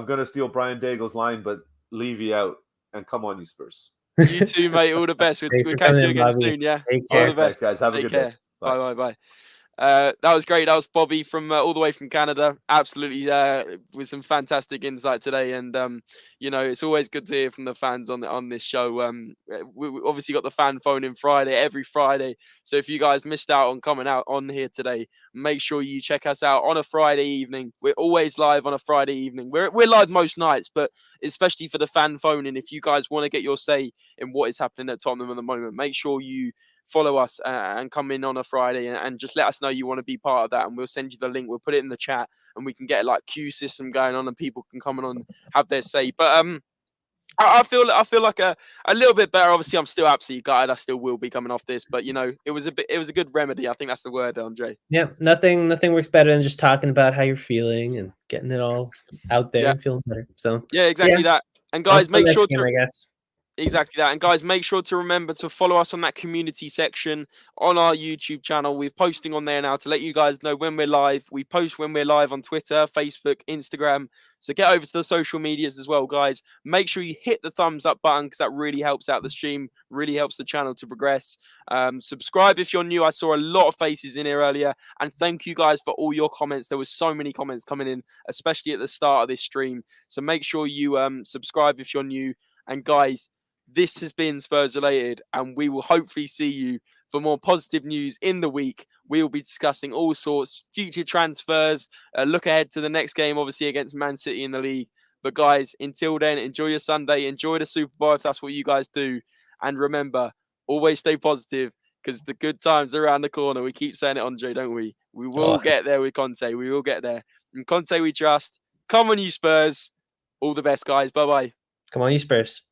gonna steal Brian Daigle's line, but leave you out. And come on, you Spurs. You too, mate. All the best. We'll catch you again soon. Yeah. All the best, thanks, guys. Have a good day. Bye. That was great. That was Bobby from all the way from Canada. Absolutely, with some fantastic insight today. And it's always good to hear from the fans on this show. We obviously got the fan phone in every Friday. So if you guys missed out on coming out on here today, make sure you check us out on a Friday evening. We're always live on a Friday evening. We're live most nights, but especially for the fan phone. And if you guys want to get your say in what is happening at Tottenham at the moment, make sure you follow us and come in on a Friday and just let us know you want to be part of that, and we'll send you the link. We'll put it in the chat, and we can get like queue system going on, and people can come on and have their say. But I feel like a little bit better. Obviously, I'm still absolutely gutted. I still will be coming off this, but it was a good remedy. I think that's the word, Andre. Yeah, nothing works better than just talking about how you're feeling and getting it all out there and feeling better. So yeah, exactly that. And guys, make sure to. I guess. Exactly that. And guys, make sure to remember to follow us on that community section on our YouTube channel. We're posting on there now to let you guys know when we're live. We post when we're live on Twitter, Facebook, Instagram. So get over to the social medias as well, guys. Make sure you hit the thumbs up button because that really helps out the stream, really helps the channel to progress. Subscribe if you're new. I saw a lot of faces in here earlier. And thank you guys for all your comments. There was so many comments coming in, especially at the start of this stream. So make sure you subscribe if you're new. And guys, this has been Spurs Related, and we will hopefully see you for more positive news in the week. We will be discussing all sorts, future transfers, look ahead to the next game, obviously against Man City in the league. But guys, until then, enjoy your Sunday, enjoy the Super Bowl if that's what you guys do. And remember, always stay positive because the good times are around the corner. We keep saying it, Andre, don't we? We will get there with Conte. We will get there. And Conte we trust. Come on, you Spurs. All the best, guys. Bye-bye. Come on, you Spurs.